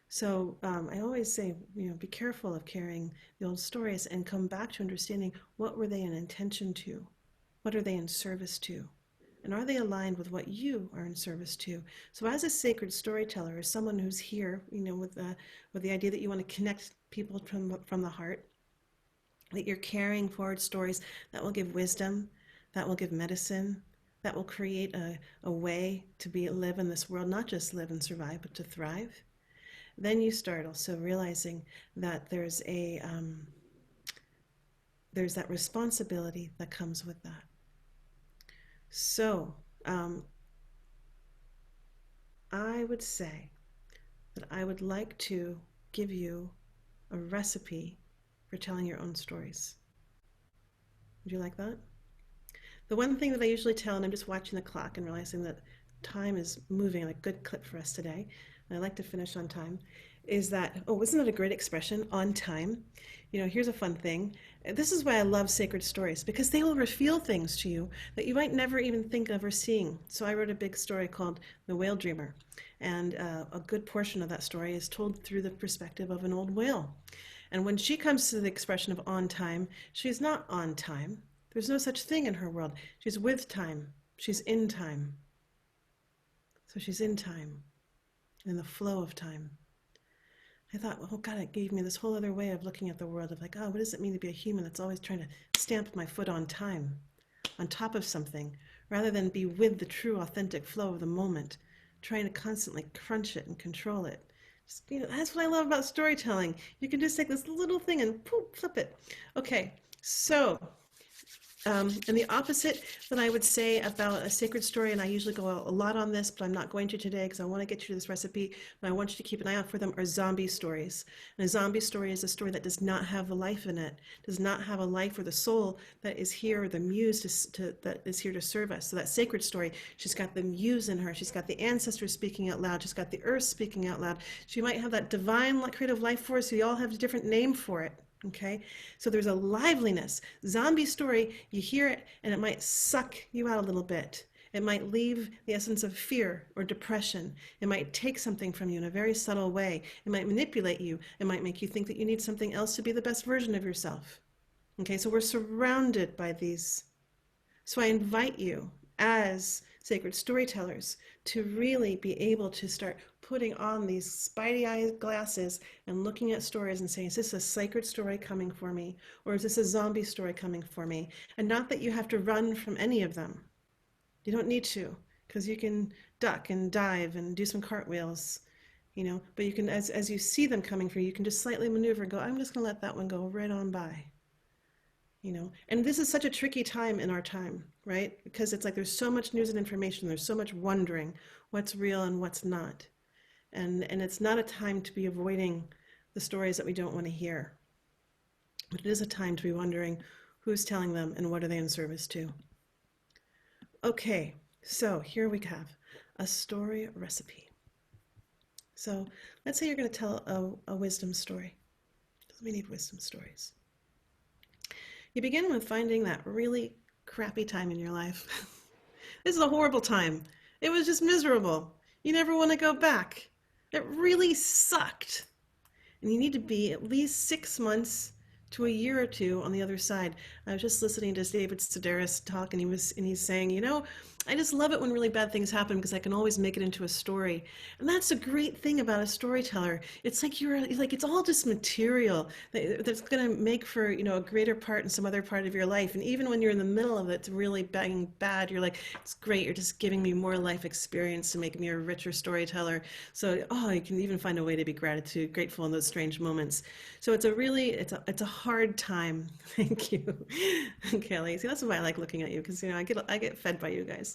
So I always say, be careful of carrying the old stories and come back to understanding what were they in intention to? What are they in service to? And are they aligned with what you are in service to? So as a sacred storyteller, as someone who's here, with the idea that you want to connect people from the heart, that you're carrying forward stories that will give wisdom, that will give medicine, that will create a way to live in this world, not just live and survive, but to thrive. Then you start also realizing that there's that responsibility that comes with that. So I would say that I would like to give you a recipe for telling your own stories. Would you like that? The one thing that I usually tell, and I'm just watching the clock and realizing that time is moving at a good clip for us today, and I like to finish on time, is that, oh, isn't that a great expression, on time? Here's a fun thing. This is why I love sacred stories, because they will reveal things to you that you might never even think of or seeing. So I wrote a big story called The Whale Dreamer, and a good portion of that story is told through the perspective of an old whale. And when she comes to the expression of on time, she's not on time. There's no such thing in her world. She's with time. She's in time. So she's in time, in the flow of time. I thought, oh God, it gave me this whole other way of looking at the world of like, oh, what does it mean to be a human that's always trying to stamp my foot on time, on top of something, rather than be with the true, authentic flow of the moment, trying to constantly crunch it and control it. Just, that's what I love about storytelling. You can just take this little thing and poof, flip it. Okay, so and the opposite that I would say about a sacred story, and I usually go a lot on this, but I'm not going to today because I want to get you to this recipe, but I want you to keep an eye out for them, are zombie stories. And a zombie story is a story that does not have the life in it, does not have a life or the soul that is here, or the muse that is here to serve us. So that sacred story, she's got the muse in her, she's got the ancestors speaking out loud, she's got the earth speaking out loud. She might have that divine creative life force, we all have a different name for it. Okay, so there's a liveliness. Zombie story, you hear it and it might suck you out a little bit. It might leave the essence of fear or depression. It might take something from you in a very subtle way. It might manipulate you. It might make you think that you need something else to be the best version of yourself. Okay, so we're surrounded by these. So I invite you as sacred storytellers to really be able to start putting on these spidey eye glasses and looking at stories and saying, is this a sacred story coming for me? Or is this a zombie story coming for me? And not that you have to run from any of them. You don't need to, because you can duck and dive and do some cartwheels, but you can, as you see them coming for you, you can just slightly maneuver and go, I'm just going to let that one go right on by. And this is such a tricky time in our time, right? Because it's like there's so much news and information, there's so much wondering what's real and what's not. And it's not a time to be avoiding the stories that we don't want to hear. But it is a time to be wondering who's telling them and what are they in service to. Okay, so here we have a story recipe. So let's say you're going to tell a wisdom story. We need wisdom stories. You begin with finding that really crappy time in your life. This is a horrible time. It was just miserable. You never want to go back. It really sucked. And you need to be at least 6 months to a year or two on the other side. I was just listening to David Sedaris talk, and he's saying, I just love it when really bad things happen because I can always make it into a story. And that's a great thing about a storyteller. It's like it's all just material that's going to make for, a greater part in some other part of your life. And even when you're in the middle of it, it's really bad. You're like, it's great. You're just giving me more life experience to make me a richer storyteller. So, you can even find a way to be grateful in those strange moments. So it's a hard time. Thank you, Kelly. See, that's why I like looking at you, because I get fed by you guys.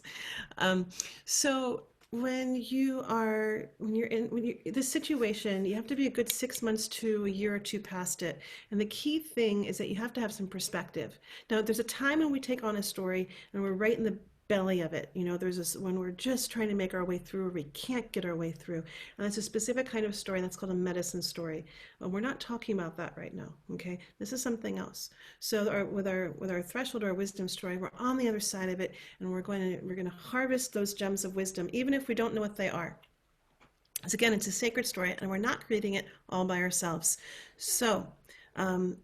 So when you're in this situation, you have to be a good 6 months to a year or two past it. And the key thing is that you have to have some perspective. Now, there's a time when we take on a story and we're right in the belly of it. There's this when we're just trying to make our way through, or we can't get our way through. And that's a specific kind of story, and that's called a medicine story. But we're not talking about that right now, okay? This is something else. So with our threshold or our wisdom story, we're on the other side of it, and we're going to harvest those gems of wisdom, even if we don't know what they are. So again, it's a sacred story, and we're not creating it all by ourselves. So, and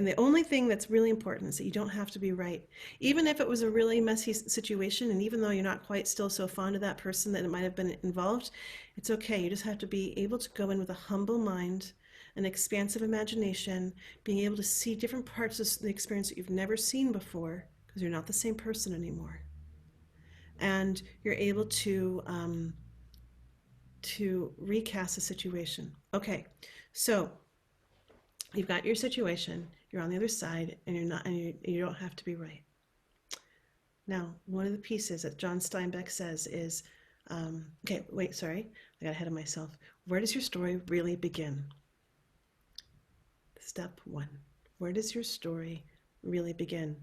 the only thing that's really important is that you don't have to be right. Even if it was a really messy situation, and even though you're not quite still so fond of that person that it might have been involved, it's okay. You just have to be able to go in with a humble mind, an expansive imagination, being able to see different parts of the experience that you've never seen before, because you're not the same person anymore. And you're able to recast the situation. Okay, so you've got your situation, you're on the other side, and you don't have to be right. Now, one of the pieces that John Steinbeck says is, okay, wait, sorry, I got ahead of myself. Where does your story really begin? Step one, where does your story really begin?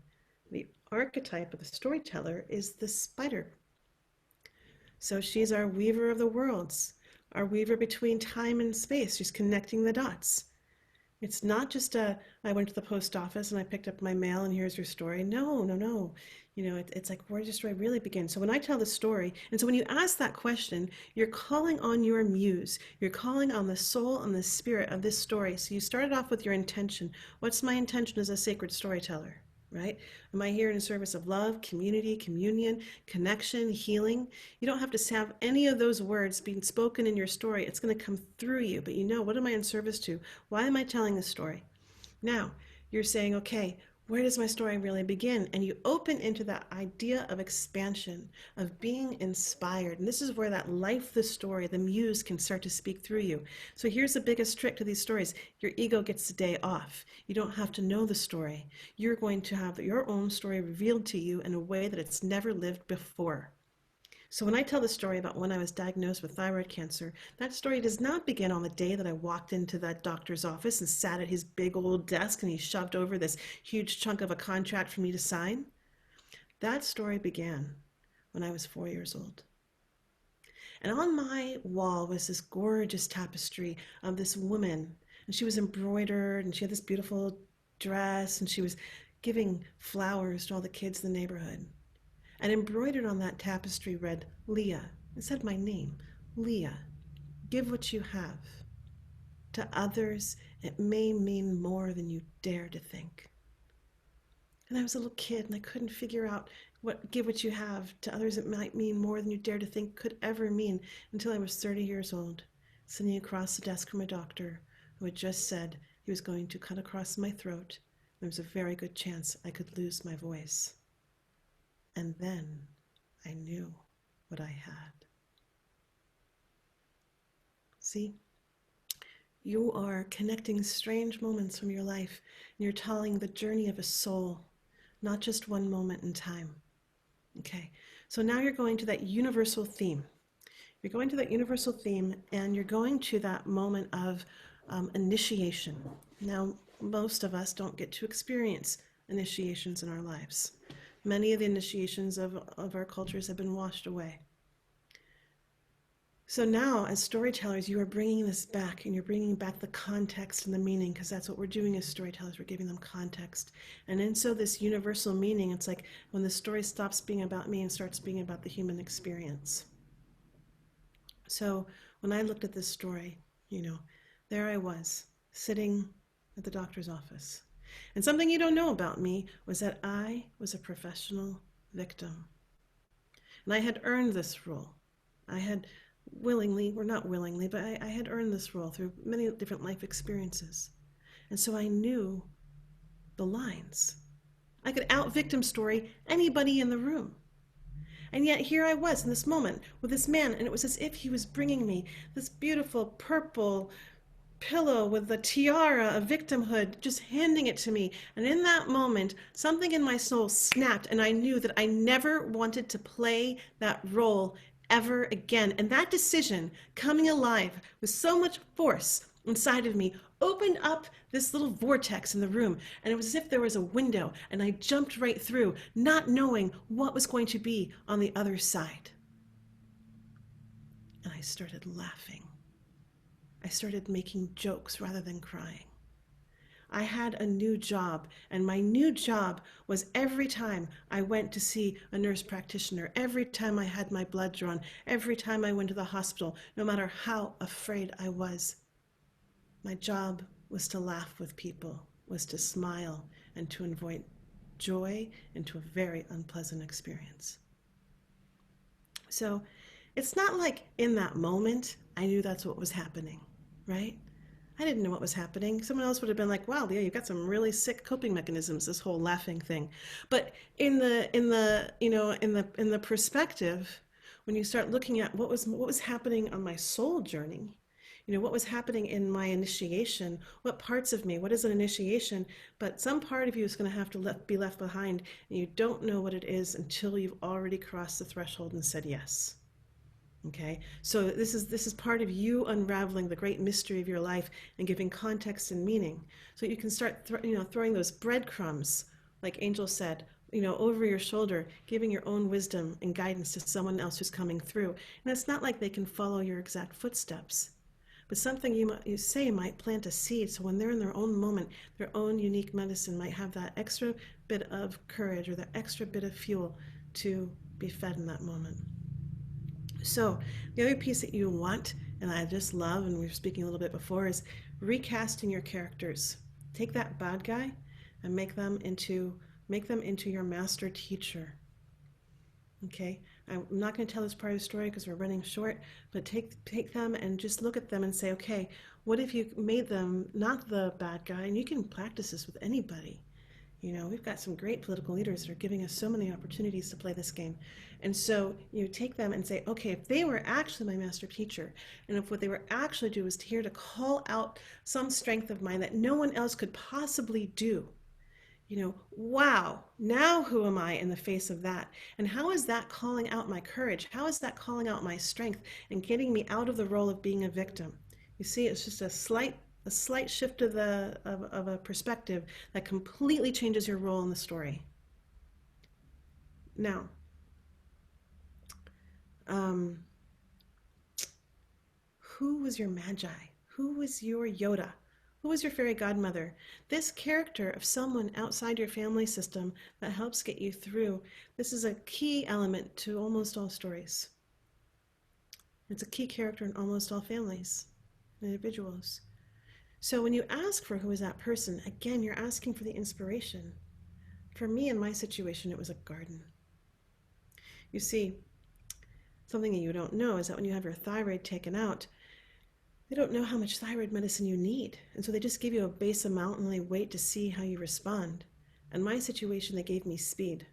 The archetype of the storyteller is the spider. So she's our weaver of the worlds, our weaver between time and space. She's connecting the dots. It's not just I went to the post office and I picked up my mail and here's your story. No, no, no. It's like, where does your story really begin? So when I tell the story, and so when you ask that question, you're calling on your muse. You're calling on the soul and the spirit of this story. So you started off with your intention. What's my intention as a sacred storyteller? Right? Am I here in service of love, community, communion, connection, healing? You don't have to have any of those words being spoken in your story. It's going to come through you, but what am I in service to? Why am I telling this story? Now, you're saying, okay, where does my story really begin? And you open into that idea of expansion, of being inspired. And this is where that life, the story, the muse can start to speak through you. So here's the biggest trick to these stories. Your ego gets the day off. You don't have to know the story. You're going to have your own story revealed to you in a way that it's never lived before. So when I tell the story about when I was diagnosed with thyroid cancer, that story does not begin on the day that I walked into that doctor's office and sat at his big old desk and he shoved over this huge chunk of a contract for me to sign. That story began when I was 4 years old. And on my wall was this gorgeous tapestry of this woman, and she was embroidered, and she had this beautiful dress, and she was giving flowers to all the kids in the neighborhood. And embroidered on that tapestry read, Leah. It said my name, Leah. Give what you have. To others, it may mean more than you dare to think. And I was a little kid and I couldn't figure out what give what you have to others it might mean more than you dare to think could ever mean until I was 30 years old, sitting across the desk from a doctor who had just said he was going to cut across my throat. There was a very good chance I could lose my voice. And then I knew what I had. See, you are connecting strange moments from your life, and you're telling the journey of a soul, not just one moment in time. Okay, so now you're going to that universal theme. You're going to that universal theme, and you're going to that moment of initiation. Now, most of us don't get to experience initiations in our lives. Many of the initiations of our cultures have been washed away. So now, as storytellers, you are bringing this back, and you're bringing back the context and the meaning, because that's what we're doing as storytellers. We're giving them context. And so this universal meaning, it's like when the story stops being about me and starts being about the human experience. So when I looked at this story, there I was, sitting at the doctor's office. And something you don't know about me was that I was a professional victim. And I had earned this role. I had willingly, or not willingly, but I had earned this role through many different life experiences. And so I knew the lines. I could out-victim story anybody in the room. And yet here I was in this moment with this man, and it was as if he was bringing me this beautiful purple pillow with the tiara of victimhood, just handing it to me. And in that moment, something in my soul snapped, and I knew that I never wanted to play that role ever again. And that decision coming alive with so much force inside of me opened up this little vortex in the room, and it was as if there was a window, and I jumped right through, not knowing what was going to be on the other side. And I started laughing. I started making jokes rather than crying. I had a new job, and my new job was every time I went to see a nurse practitioner, every time I had my blood drawn, every time I went to the hospital, no matter how afraid I was, my job was to laugh with people, was to smile, and to invite joy into a very unpleasant experience. So it's not like in that moment I knew that's what was happening, right? I didn't know what was happening. Someone else would have been like, "Wow, Leah, you've got some really sick coping mechanisms. This whole laughing thing." But in the perspective, when you start looking at what was happening on my soul journey, what was happening in my initiation, what parts of me, what is an initiation? But some part of you is going to have to be left behind, and you don't know what it is until you've already crossed the threshold and said yes. Okay, so this is part of you unraveling the great mystery of your life and giving context and meaning, so you can start throwing those breadcrumbs, like Angel said, over your shoulder, giving your own wisdom and guidance to someone else who's coming through. And it's not like they can follow your exact footsteps, but something you say might plant a seed, so when they're in their own moment, their own unique medicine might have that extra bit of courage or that extra bit of fuel to be fed in that moment. So the other piece that you want, and I just love, and we were speaking a little bit before, is recasting your characters. Take that bad guy and make them into your master teacher. Okay, I'm not going to tell this part of the story because we're running short, but take them and just look at them and say, okay, what if you made them not the bad guy? And you can practice this with anybody. We've got some great political leaders that are giving us so many opportunities to play this game. And so you take them and say, okay, if they were actually my master teacher, and if what they were actually do was here to call out some strength of mine that no one else could possibly do, wow, now who am I in the face of that? And how is that calling out my courage? How is that calling out my strength and getting me out of the role of being a victim? You see, it's just a slight shift of a perspective that completely changes your role in the story. Now, who was your magi? Who was your Yoda? Who was your fairy godmother? This character of someone outside your family system that helps get you through. This is a key element to almost all stories. It's a key character in almost all families and individuals. So when you ask for who is that person, again, you're asking for the inspiration. For me, in my situation, it was a garden. You see, something that you don't know is that when you have your thyroid taken out, they don't know how much thyroid medicine you need. And so they just give you a base amount and they wait to see how you respond. In my situation, they gave me speed.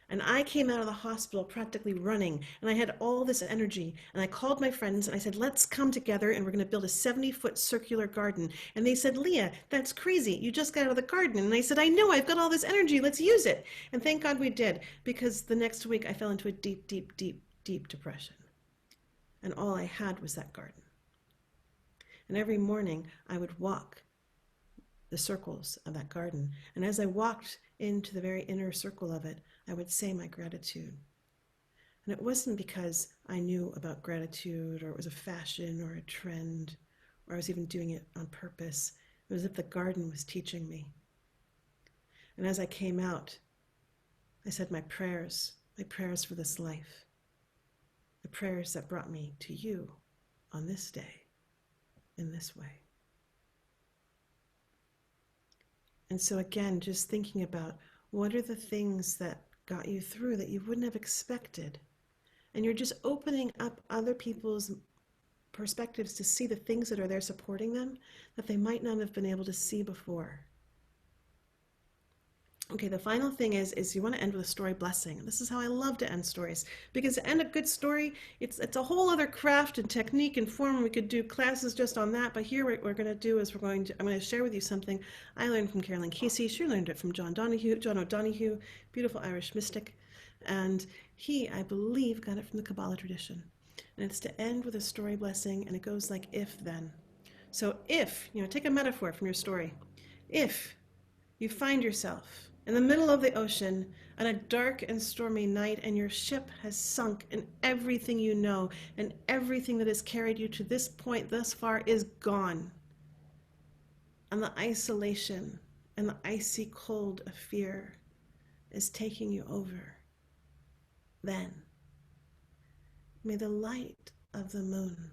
And I came out of the hospital practically running, and I had all this energy. And I called my friends and I said, let's come together and we're going to build a 70-foot circular garden. And they said, Leah, that's crazy. You just got out of the garden. And I said, I know, I've got all this energy. Let's use it. And thank God we did, because the next week I fell into a deep, deep, deep, deep depression. And all I had was that garden. And every morning I would walk the circles of that garden. And as I walked into the very inner circle of it, I would say my gratitude. And it wasn't because I knew about gratitude or it was a fashion or a trend or I was even doing it on purpose. It was as if the garden was teaching me. And as I came out, I said my prayers for this life, the prayers that brought me to you on this day, in this way. And so again, just thinking about what are the things that got you through that you wouldn't have expected. And you're just opening up other people's perspectives to see the things that are there supporting them that they might not have been able to see before. Okay, the final thing is you want to end with a story blessing. This is how I love to end stories, because to end a good story, it's a whole other craft and technique and form. We could do classes just on that, but here what we're going to do is I'm going to share with you something I learned from Carolyn Casey. She learned it from John O'Donohue, beautiful Irish mystic, and he, I believe, got it from the Kabbalah tradition. And it's to end with a story blessing, and it goes like if then. So if, take a metaphor from your story. If you find yourself in the middle of the ocean on a dark and stormy night, and your ship has sunk, and everything you know and everything that has carried you to this point thus far is gone, and the isolation and the icy cold of fear is taking you over, then may the light of the moon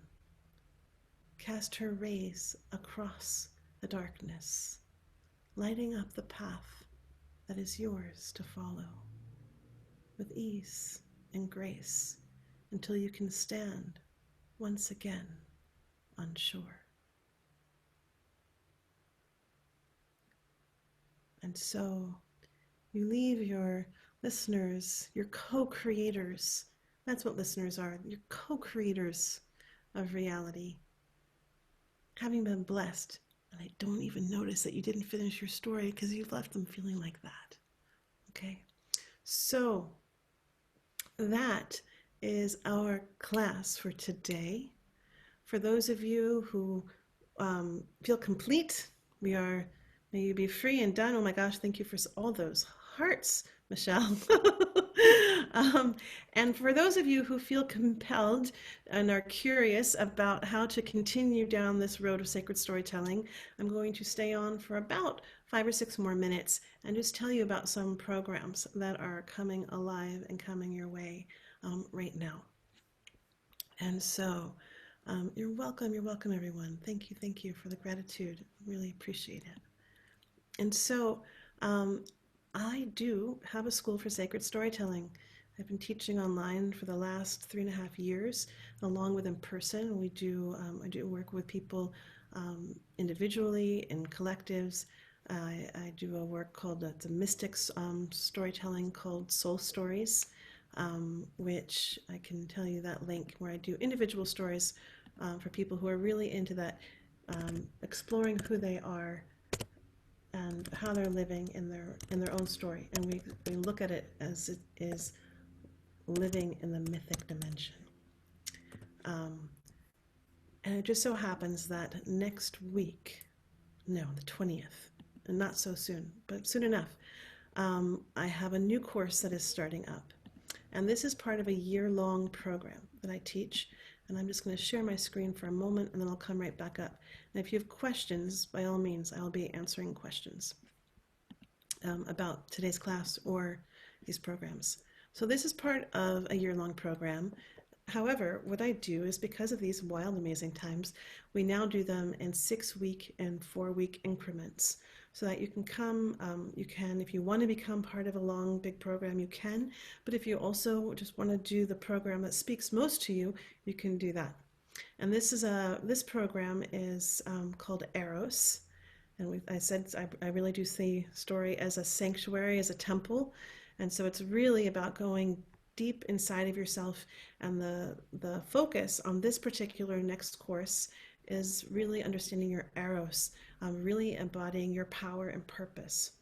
cast her rays across the darkness, lighting up the path that is yours to follow with ease and grace until you can stand once again on shore. And so you leave your listeners, your co-creators. That's what listeners are. You're co-creators of reality, having been blessed. And I don't even notice that you didn't finish your story because you left them feeling like that. Okay? So that is our class for today. For those of you who feel complete, we are, may you be free and done. Oh my gosh, thank you for all those hearts, Michelle. And for those of you who feel compelled and are curious about how to continue down this road of sacred storytelling, I'm going to stay on for about 5 or 6 more minutes and just tell you about some programs that are coming alive and coming your way right now. And so you're welcome, everyone. Thank you for the gratitude. Really appreciate it. And so I do have a school for sacred storytelling. I've been teaching online for the last 3.5 years, along with in person. I do work with people individually in collectives. I do a work called the mystics storytelling called Soul Stories, which I can tell you that link where I do individual stories for people who are really into that, exploring who they are and how they're living in their own story. And we look at it as it is living in the mythic dimension. And it just so happens that next week, no, the 20th, and not so soon, but soon enough, I have a new course that is starting up. And this is part of a year-long program that I teach. And I'm just going to share my screen for a moment, and then I'll come right back up. And if you have questions, by all means, I'll be answering questions about today's class or these programs. So this is part of a year-long program. However, what I do is, because of these wild, amazing times, we now do them in 6-week and 4-week increments, so that you can come, if you want to become part of a long, big program, you can. But if you also just want to do the program that speaks most to you, you can do that. And this program is called Eros. And I really do see story as a sanctuary, as a temple. And so it's really about going deep inside of yourself. And the focus on this particular next course is really understanding your Eros, really embodying your power and purpose.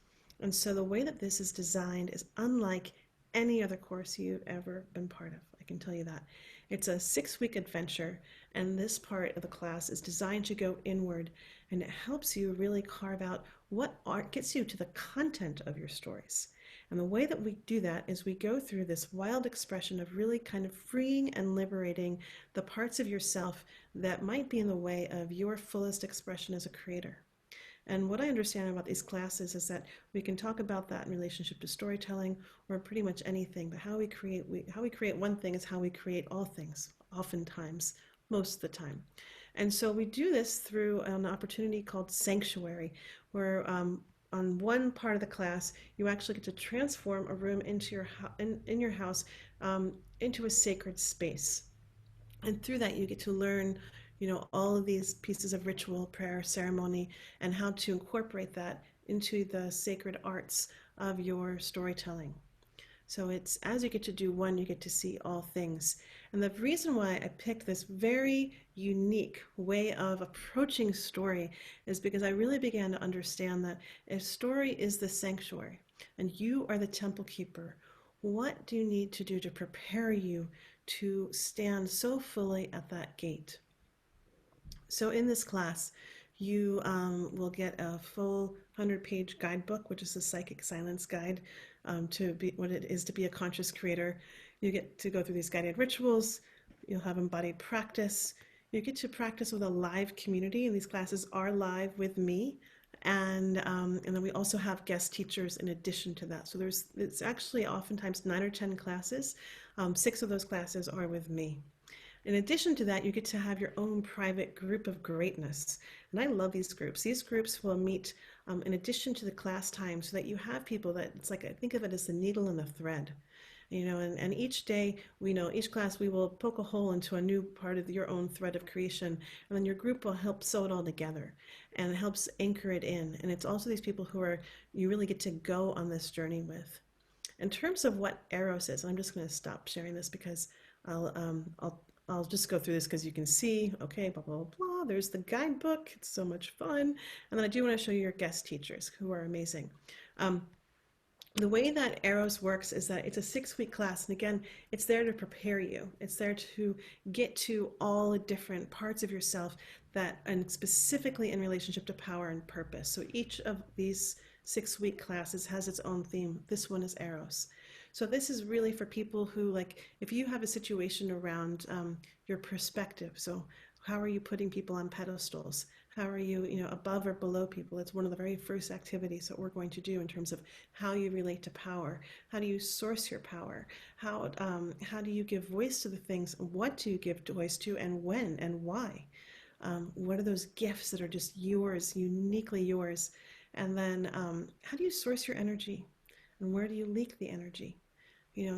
And so the way that this is designed is unlike any other course you've ever been part of. I can tell you that. It's a 6-week adventure, and this part of the class is designed to go inward, and it helps you really carve out what art gets you to the content of your stories. And the way that we do that is we go through this wild expression of really kind of freeing and liberating the parts of yourself that might be in the way of your fullest expression as a creator. And what I understand about these classes is that we can talk about that in relationship to storytelling or pretty much anything, but how we create one thing is how we create all things, oftentimes, most of the time. And so we do this through an opportunity called Sanctuary, where on one part of the class, you actually get to transform a room in your house into a sacred space. And through that, you get to learn, all of these pieces of ritual, prayer, ceremony, and how to incorporate that into the sacred arts of your storytelling. So it's, as you get to do one, you get to see all things. And the reason why I picked this very unique way of approaching story is because I really began to understand that if story is the sanctuary and you are the temple keeper, what do you need to do to prepare you to stand so fully at that gate? So in this class, you will get a full 100-page guidebook, which is a psychic silence guide to be what it is to be a conscious creator. You get to go through these guided rituals. You'll have embodied practice. You get to practice with a live community, and these classes are live with me. And then we also have guest teachers in addition to that. So it's actually oftentimes 9 or 10 classes. 6 of those classes are with me. In addition to that, you get to have your own private group of greatness. And I love these groups. These groups will meet in addition to the class time so that you have people that it's like, I think of it as the needle and the thread. And each day we know each class we will poke a hole into a new part of your own thread of creation, and then your group will help sew it all together and it helps anchor it in. And it's also these people who are you really get to go on this journey with. In terms of what Eros is, I'm just going to stop sharing this because I'll um, I'll I'll just go through this because you can see, okay, blah, blah, blah. There's the guidebook. It's so much fun. And then I do want to show you your guest teachers who are amazing. Um, the way that Eros works is that it's a 6-week class. And again, it's there to prepare you. It's there to get to all the different parts of yourself that, and specifically in relationship to power and purpose. So each of these 6-week classes has its own theme. This one is Eros. So this is really for people who like, if you have a situation around your perspective. So how are you putting people on pedestals? How are you, above or below people? It's one of the very first activities that we're going to do in terms of how you relate to power. How do you source your power? How do you give voice to the things? What do you give voice to, and when and why? What are those gifts that are just yours, uniquely yours? And then how do you source your energy? And where do you leak the energy?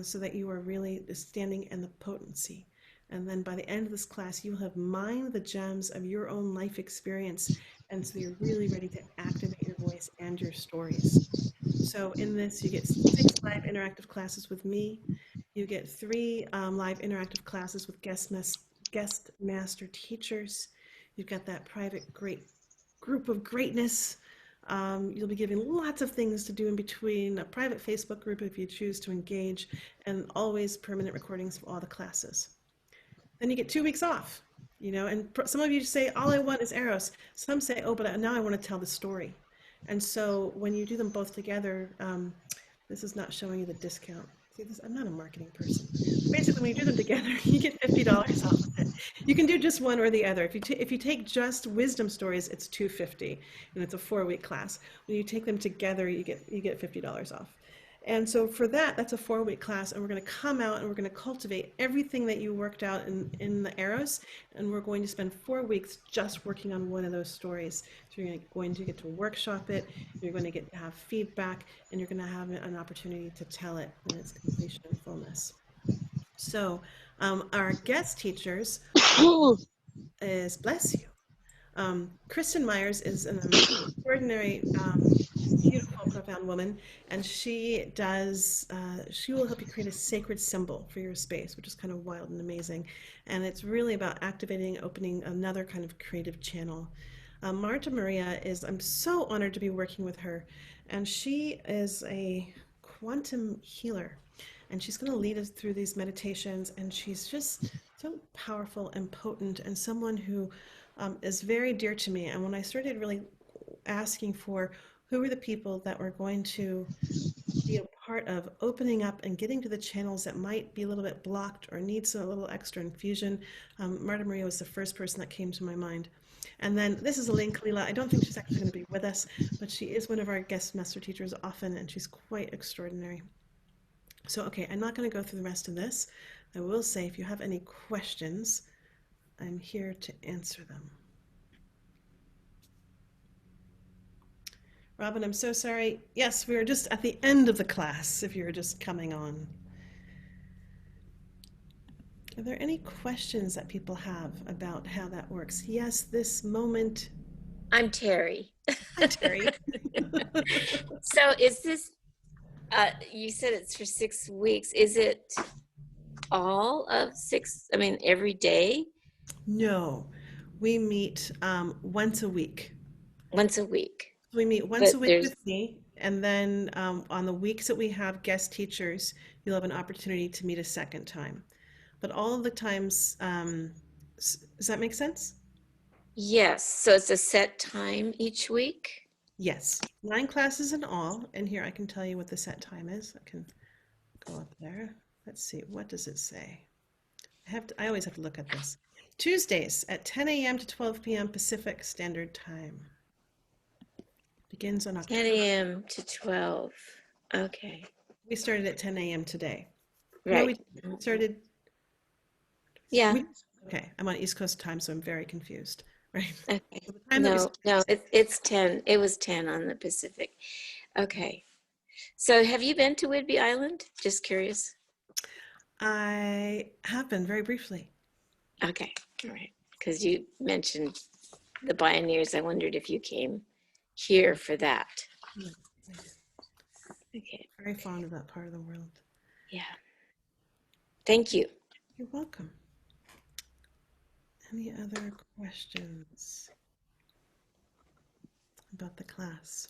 So that you are really standing in the potency. And then by the end of this class, you will have mined the gems of your own life experience. And so you're really ready to activate your voice and your stories. So in this, you get 6 live interactive classes with me. You get 3 live interactive classes with guest master teachers. You've got that private great group of greatness. You'll be given lots of things to do in between, a private Facebook group if you choose to engage, and always permanent recordings of all the classes. Then you get 2 weeks off, and some of you say, all I want is Eros. Some say, oh, but now I want to tell the story. And so when you do them both together, this is not showing you the discount. See, I'm not a marketing person. But basically, when you do them together, you get $50 off of it. You can do just one or the other. If you take just wisdom stories, it's $250, and it's a 4-week class. When you take them together, you get $50 off. And so for that, that's a 4-week class, and we're going to come out and we're going to cultivate everything that you worked out in the Eros, and we're going to spend 4 weeks just working on one of those stories. So you're going to get to workshop it, you're going to get to have feedback, and you're going to have an opportunity to tell it in its completion and fullness. So our guest teachers is, bless you. Kristen Myers is an extraordinary, beautiful, profound woman, and she will help you create a sacred symbol for your space, which is kind of wild and amazing. And it's really about activating, opening another kind of creative channel. Marta Maria I'm so honored to be working with her, and she is a quantum healer. And she's going to lead us through these meditations, and she's just so powerful and potent, and someone who is very dear to me. And when I started really asking for who are the people that were going to be a part of opening up and getting to the channels that might be a little bit blocked or needs a little extra infusion, Marta Maria was the first person that came to my mind. And then this is Elaine Kalila. I don't think she's actually going to be with us, but she is one of our guest master teachers often, and she's quite extraordinary. So, okay, I'm not going to go through the rest of this. I will say if you have any questions, I'm here to answer them. Robin, I'm so sorry. Yes, we are just at the end of the class if you're just coming on. Are there any questions that people have about how that works? Yes, this moment. I'm Terry. Hi, Terry. So is this, you said it's for 6 weeks. Is it all of 6? I mean, every day? No, we meet once a week. Once a week. We meet once But a week there's, with me, and then on the weeks that we have guest teachers, you'll have an opportunity to meet a second time. But all of the times, does that make sense? Yes, so it's a set time each week? Yes, 9 classes in all. And here I can tell you what the set time is. I can go up there. Let's see, what does it say? I always have to look at this. Tuesdays at 10 a.m. to 12 p.m. Pacific Standard Time. Begins on 10 October. a.m. to 12. Okay, We started at 10 a.m. today. No, right. we started. Yeah, We, okay, I'm on East Coast time, so I'm very confused. Right. okay. So the time that we No, started, no, it's 10. It was 10 on the Pacific. Okay. So have you been to Whidbey Island? Just curious. I have been very briefly. Okay, all right. Because you mentioned the Pioneers. I wondered if you came here for that. No, I Okay, very fond of that part of the world. yeah. Thank you. You're welcome. Any other questions about the class?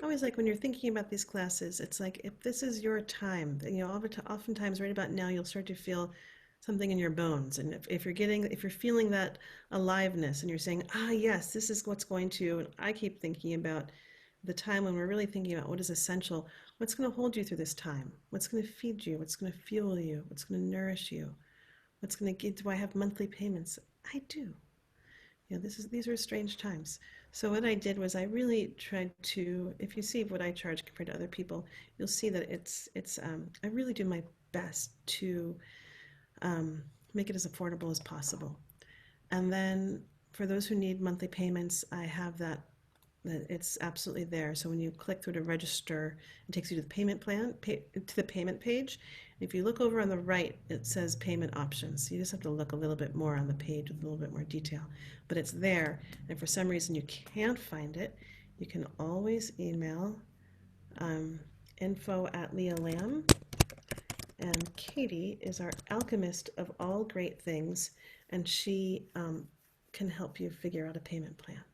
I always like when you're thinking about these classes, it's like if this is your time, then, oftentimes right about now you'll start to feel something in your bones. And if you're feeling that aliveness and you're saying, ah, yes, this is what's going to, and I keep thinking about the time when we're really thinking about what is essential, what's going to hold you through this time, what's going to feed you, what's going to fuel you, what's going to nourish you, what's going to give, do I have monthly payments? I do. These are strange times. So what I did was I really tried to, if you see what I charge compared to other people, you'll see that I really do my best to make it as affordable as possible. And then for those who need monthly payments, I have that it's absolutely there. So when you click through to register, it takes you to the to the payment page. If you look over on the right, it says payment options. You just have to look a little bit more on the page with a little bit more detail, but it's there. And for some reason you can't find it, you can always email info@leahlam. And Katie is our alchemist of all great things, and she can help you figure out a payment plan.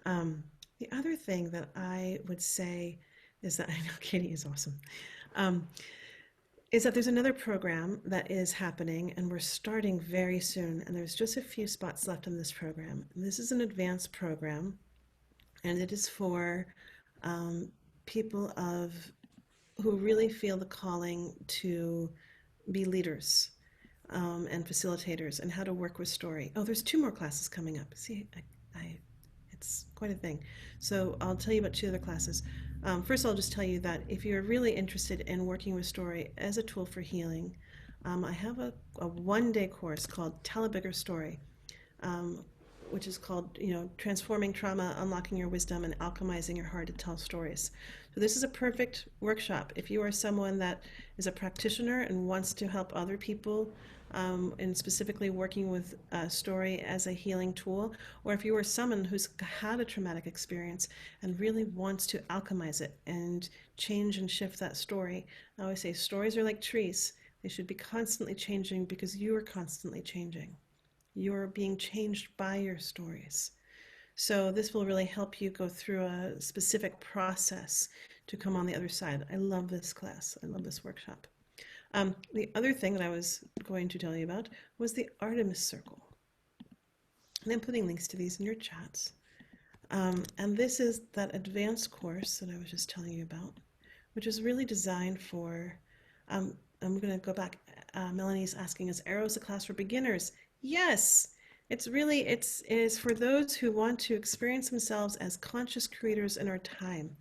Um, the other thing that I would say is that I know Katie is awesome. Um, is that there's another program that is happening, and we're starting very soon. And there's just a few spots left in this program. And this is an advanced program, and it is for um, people who really feel the calling to be leaders and facilitators and how to work with story. Oh, there's 2 more classes coming up. See, it's quite a thing. So I'll tell you about 2 other classes. First, I'll just tell you that if you're really interested in working with story as a tool for healing, I have a one-day course called Tell a Bigger Story, um, which is called, Transforming Trauma, Unlocking Your Wisdom, and Alchemizing Your Heart to Tell Stories. So this is a perfect workshop if you are someone that is a practitioner and wants to help other people, and specifically working with story as a healing tool, or if you are someone who's had a traumatic experience and really wants to alchemize it and change and shift that story. I always say stories are like trees. They should be constantly changing because you are constantly changing. You're being changed by your stories. So this will really help you go through a specific process to come on the other side. I love this class. I love this workshop. The other thing that I was going to tell you about was the Artemis Circle. And I'm putting links to these in your chats. And this is that advanced course that I was just telling you about, which is really designed for, I'm going to go back. Melanie's asking, is Eros a class for beginners? Yes. It is for those who want to experience themselves as conscious creators in our time.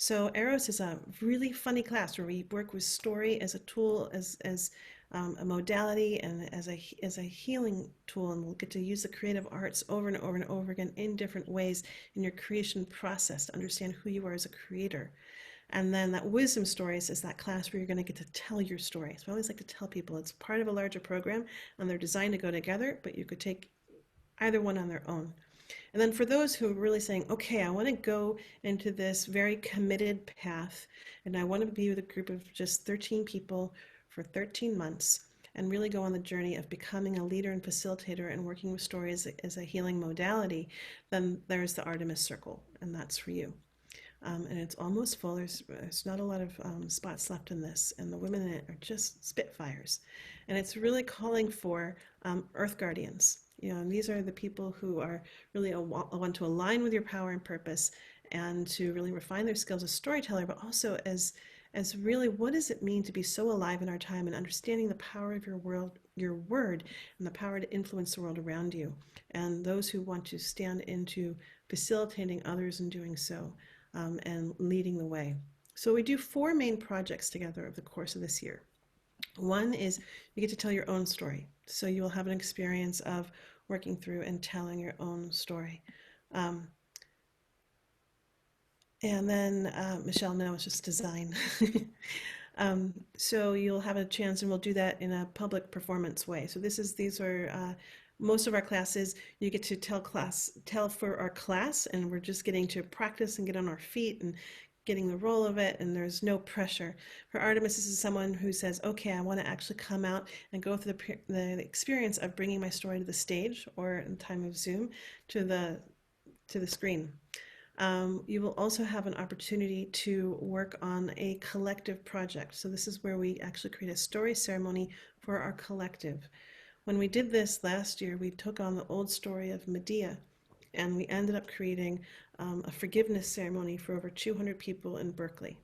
So Eros is a really funny class where we work with story as a tool, as a modality, and as a healing tool, and we'll get to use the creative arts over and over and over again in different ways in your creation process to understand who you are as a creator. And then that wisdom stories is that class where you're going to get to tell your story. So I always like to tell people it's part of a larger program, and they're designed to go together, but you could take either one on their own. And then for those who are really saying, okay, I want to go into this very committed path, and I want to be with a group of just 13 people for 13 months and really go on the journey of becoming a leader and facilitator and working with stories as a healing modality, then there's the Artemis Circle, and that's for you. And it's almost full. There's not a lot of spots left in this, and the women in it are just spitfires. And it's really calling for Earth Guardians. You know, and these are the people who are really want to align with your power and purpose, and to really refine their skills as storyteller, but also as really, what does it mean to be so alive in our time and understanding the power of your world, your word, and the power to influence the world around you, and those who want to stand into facilitating others in doing so, and leading the way. So we do 4 main projects together over the course of this year. One is you get to tell your own story. So you will have an experience of working through and telling your own story. Um, and then Michelle, no, it's just design. So you'll have a chance, and we'll do that in a public performance way. So these are most of our classes. You get to tell for our class, and we're just getting to practice and get on our feet and getting the role of it, and there's no pressure. For Artemis, this is someone who says, okay, I want to actually come out and go through the experience of bringing my story to the stage, or in time of Zoom, to the screen. You will also have an opportunity to work on a collective project. So this is where we actually create a story ceremony for our collective. When we did this last year, we took on the old story of Medea, and we ended up creating a forgiveness ceremony for over 200 people in Berkeley.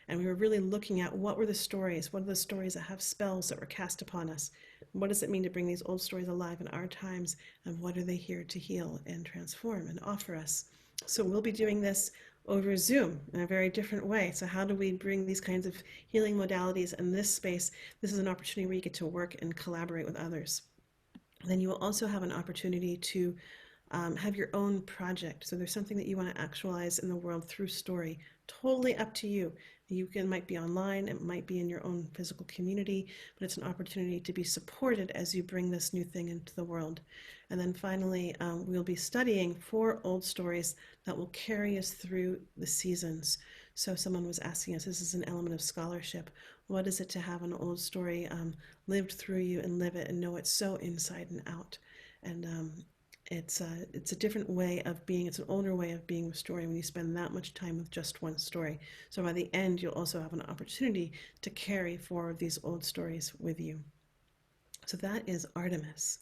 And we were really looking at what are the stories that have spells that were cast upon us? What does it mean to bring these old stories alive in our times? And what are they here to heal and transform and offer us? So we'll be doing this over Zoom in a very different way. So how do we bring these kinds of healing modalities in this space? This is an opportunity where you get to work and collaborate with others. Then you will also have an opportunity to have your own project. So there's something that you want to actualize in the world through story. Totally up to you. Might be online, it might be in your own physical community, but it's an opportunity to be supported as you bring this new thing into the world. And then finally, we'll be studying 4 old stories that will carry us through the seasons. So someone was asking us, this is an element of scholarship. What is it to have an old story lived through you and live it and know it so inside and out? And it's a different way of being. It's an older way of being with story when you spend that much time with just one story. So by the end, you'll also have an opportunity to carry forward these old stories with you. So that is Artemis.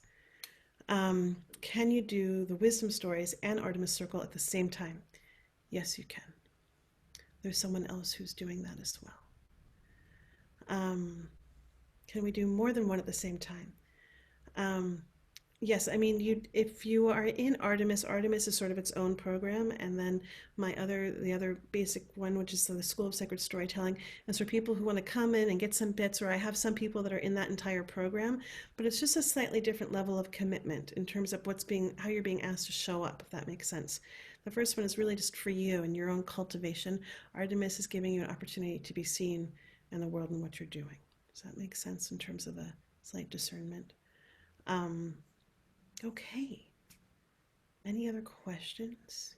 Can you do the wisdom stories and Artemis Circle at the same time? Yes, you can. There's someone else who's doing that as well. Can we do more than one at the same time? Yes, I mean, if you are in Artemis, Artemis is sort of its own program, and then the other basic one, which is the School of Sacred Storytelling, is for people who want to come in and get some bits, or I have some people that are in that entire program, but it's just a slightly different level of commitment in terms of how you're being asked to show up, if that makes sense. The first one is really just for you and your own cultivation. Artemis is giving you an opportunity to be seen in the world and what you're doing. Does that make sense in terms of a slight discernment? Okay. Any other questions?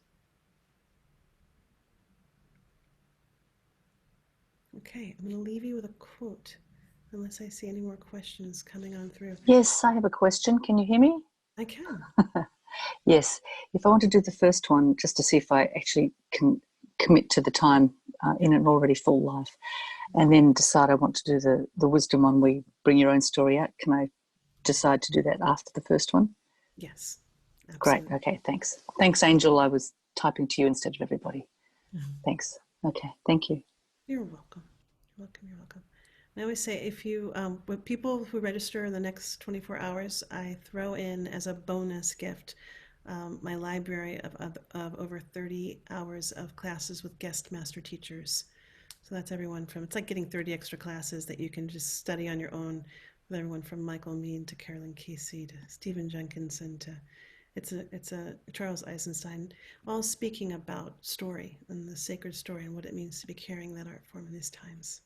Okay, I'm going to leave you with a quote, unless I see any more questions coming on through. Yes, I have a question. Can you hear me? I can. Yes. If I want to do the first one, just to see if I actually can commit to the time in an already full life, and then decide I want to do the wisdom one, we bring your own story out, can I decide to do that after the first one? Yes, Great. absolutely. Okay, thanks. Thanks, Angel. I was typing to you instead of everybody. Thanks. Okay, thank you. You're welcome. You're welcome. You're welcome. I always say, if you, with people who register in the next 24 hours, I throw in as a bonus gift my library of over 30 hours of classes with guest master teachers. So that's everyone from, it's like getting 30 extra classes that you can just study on your own, with everyone from Michael Mead to Carolyn Casey to Stephen Jenkinson to, it's a Charles Eisenstein, all speaking about story and the sacred story and what it means to be carrying that art form in these times.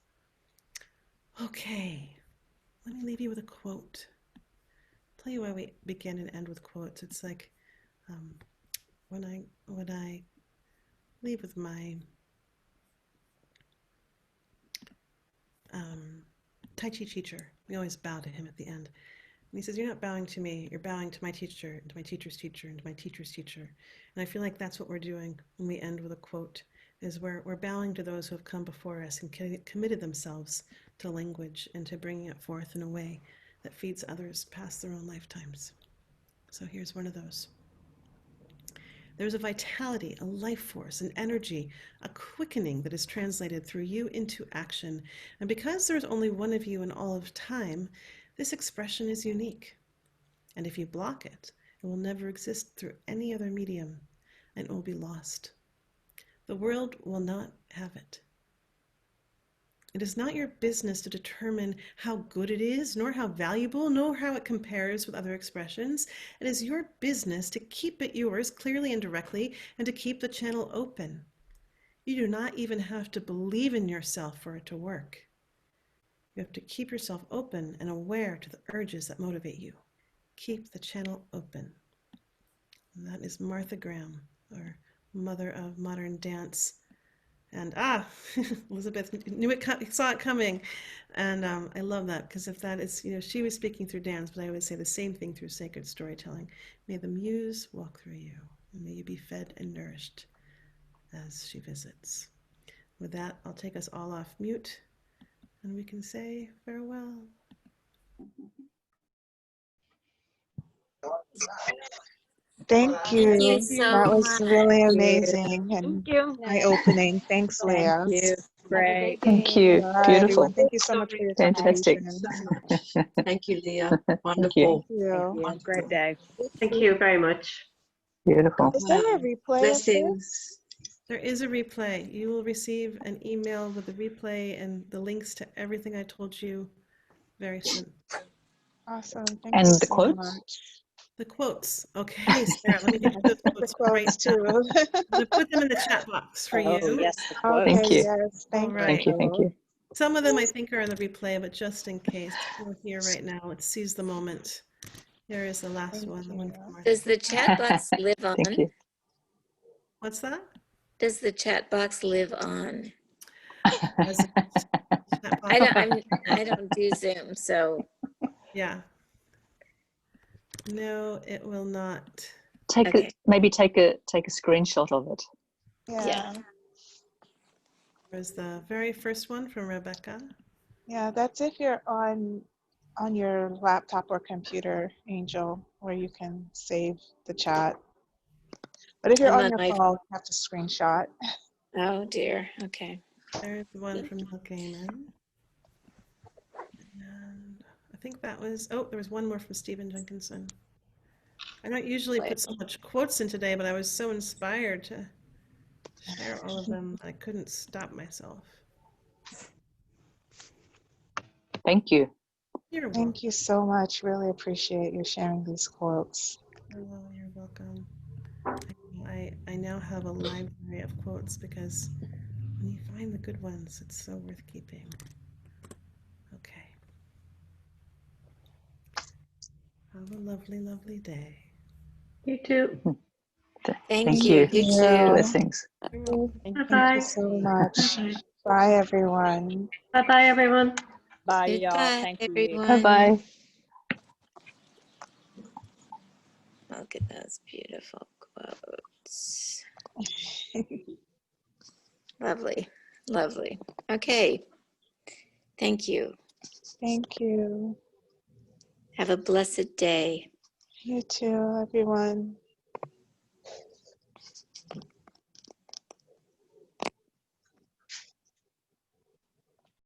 Okay, let me leave you with a quote. I'll tell you why we begin and end with quotes. It's like when I leave with my Tai Chi teacher, we always bow to him at the end. And he says, you're not bowing to me, you're bowing to my teacher, and to my teacher's teacher, and to my teacher's teacher. And I feel like that's what we're doing when we end with a quote, is we're bowing to those who have come before us and committed themselves to language and to bringing it forth in a way that feeds others past their own lifetimes. So here's one of those. There's a vitality, a life force, an energy, a quickening that is translated through you into action. And because there's only one of you in all of time, this expression is unique. And if you block it, it will never exist through any other medium, and it will be lost. The world will not have it. It is not your business to determine how good it is, nor how valuable, nor how it compares with other expressions. It is your business to keep it yours clearly and directly, and to keep the channel open. You do not even have to believe in yourself for it to work. You have to keep yourself open and aware to the urges that motivate you. Keep the channel open. And that is Martha Graham, our mother of modern dance. And Elizabeth knew it, saw it coming. And I love that, because if that is, she was speaking through dance, but I would say the same thing through sacred storytelling. May the muse walk through you, and may you be fed and nourished as she visits. With that, I'll take us all off mute, and we can say farewell. Thank Thank you you. so That was much. really Thank you. amazing and Thank you. eye-opening. Thanks, Thank Leah. you. Great. Thank you. Bye, everyone. Beautiful. Thank you so much for your Fantastic. contributions. Thank you, Leah. Thank you. Thank you. Have a great day. Thank you very much. Beautiful. Is there a replay of this? Blessings. There is a replay. You will receive an email with the replay and the links to everything I told you very soon. Awesome. Thank And you the so quotes? much. The quotes. Okay, Sarah, let me get those The quotes right quotes now. too. I'm going to put them in the chat box for Oh, you. yes, the quote. Okay, Thank you. yes. All Thank right. Thank you. Thank you. Some of them I think are in the replay, but just in case we're here right now, let's seize the moment. Here is the last Thank one, the one you. from Martha. Does the chat box live Thank on? you. What's that? Does the chat box live on? Resident chat box. I don't do Zoom, so Yeah. No, it will not. Okay. Maybe take a screenshot of it. Yeah. There's the very first one from Rebecca. Yeah, that's if you're on your laptop or computer, Angel, where you can save the chat. But if you're I'm on on your my phone, you have to screenshot. Oh dear. Okay. There's the one from Neil Gaiman. And I think that was, there was one more from Stephen Jenkinson. I don't usually put so much quotes in today, but I was so inspired to share all of them, I couldn't stop myself. Thank you. You're welcome. Thank you so much. Really appreciate you sharing these quotes. Hello, you're welcome. I now have a library of quotes, because when you find the good ones, it's so worth keeping. Okay. Have a lovely, lovely day. You too. Thank you. you. You too. Blessings. You're welcome. Thank Bye-bye. you so much. Bye, everyone. Bye-bye, everyone. Bye, y'all. Goodbye, Thank you. everyone. Bye-bye. Look at those beautiful quotes. Lovely. Lovely. Okay. Thank you. Thank you. Have a blessed day. You too, everyone.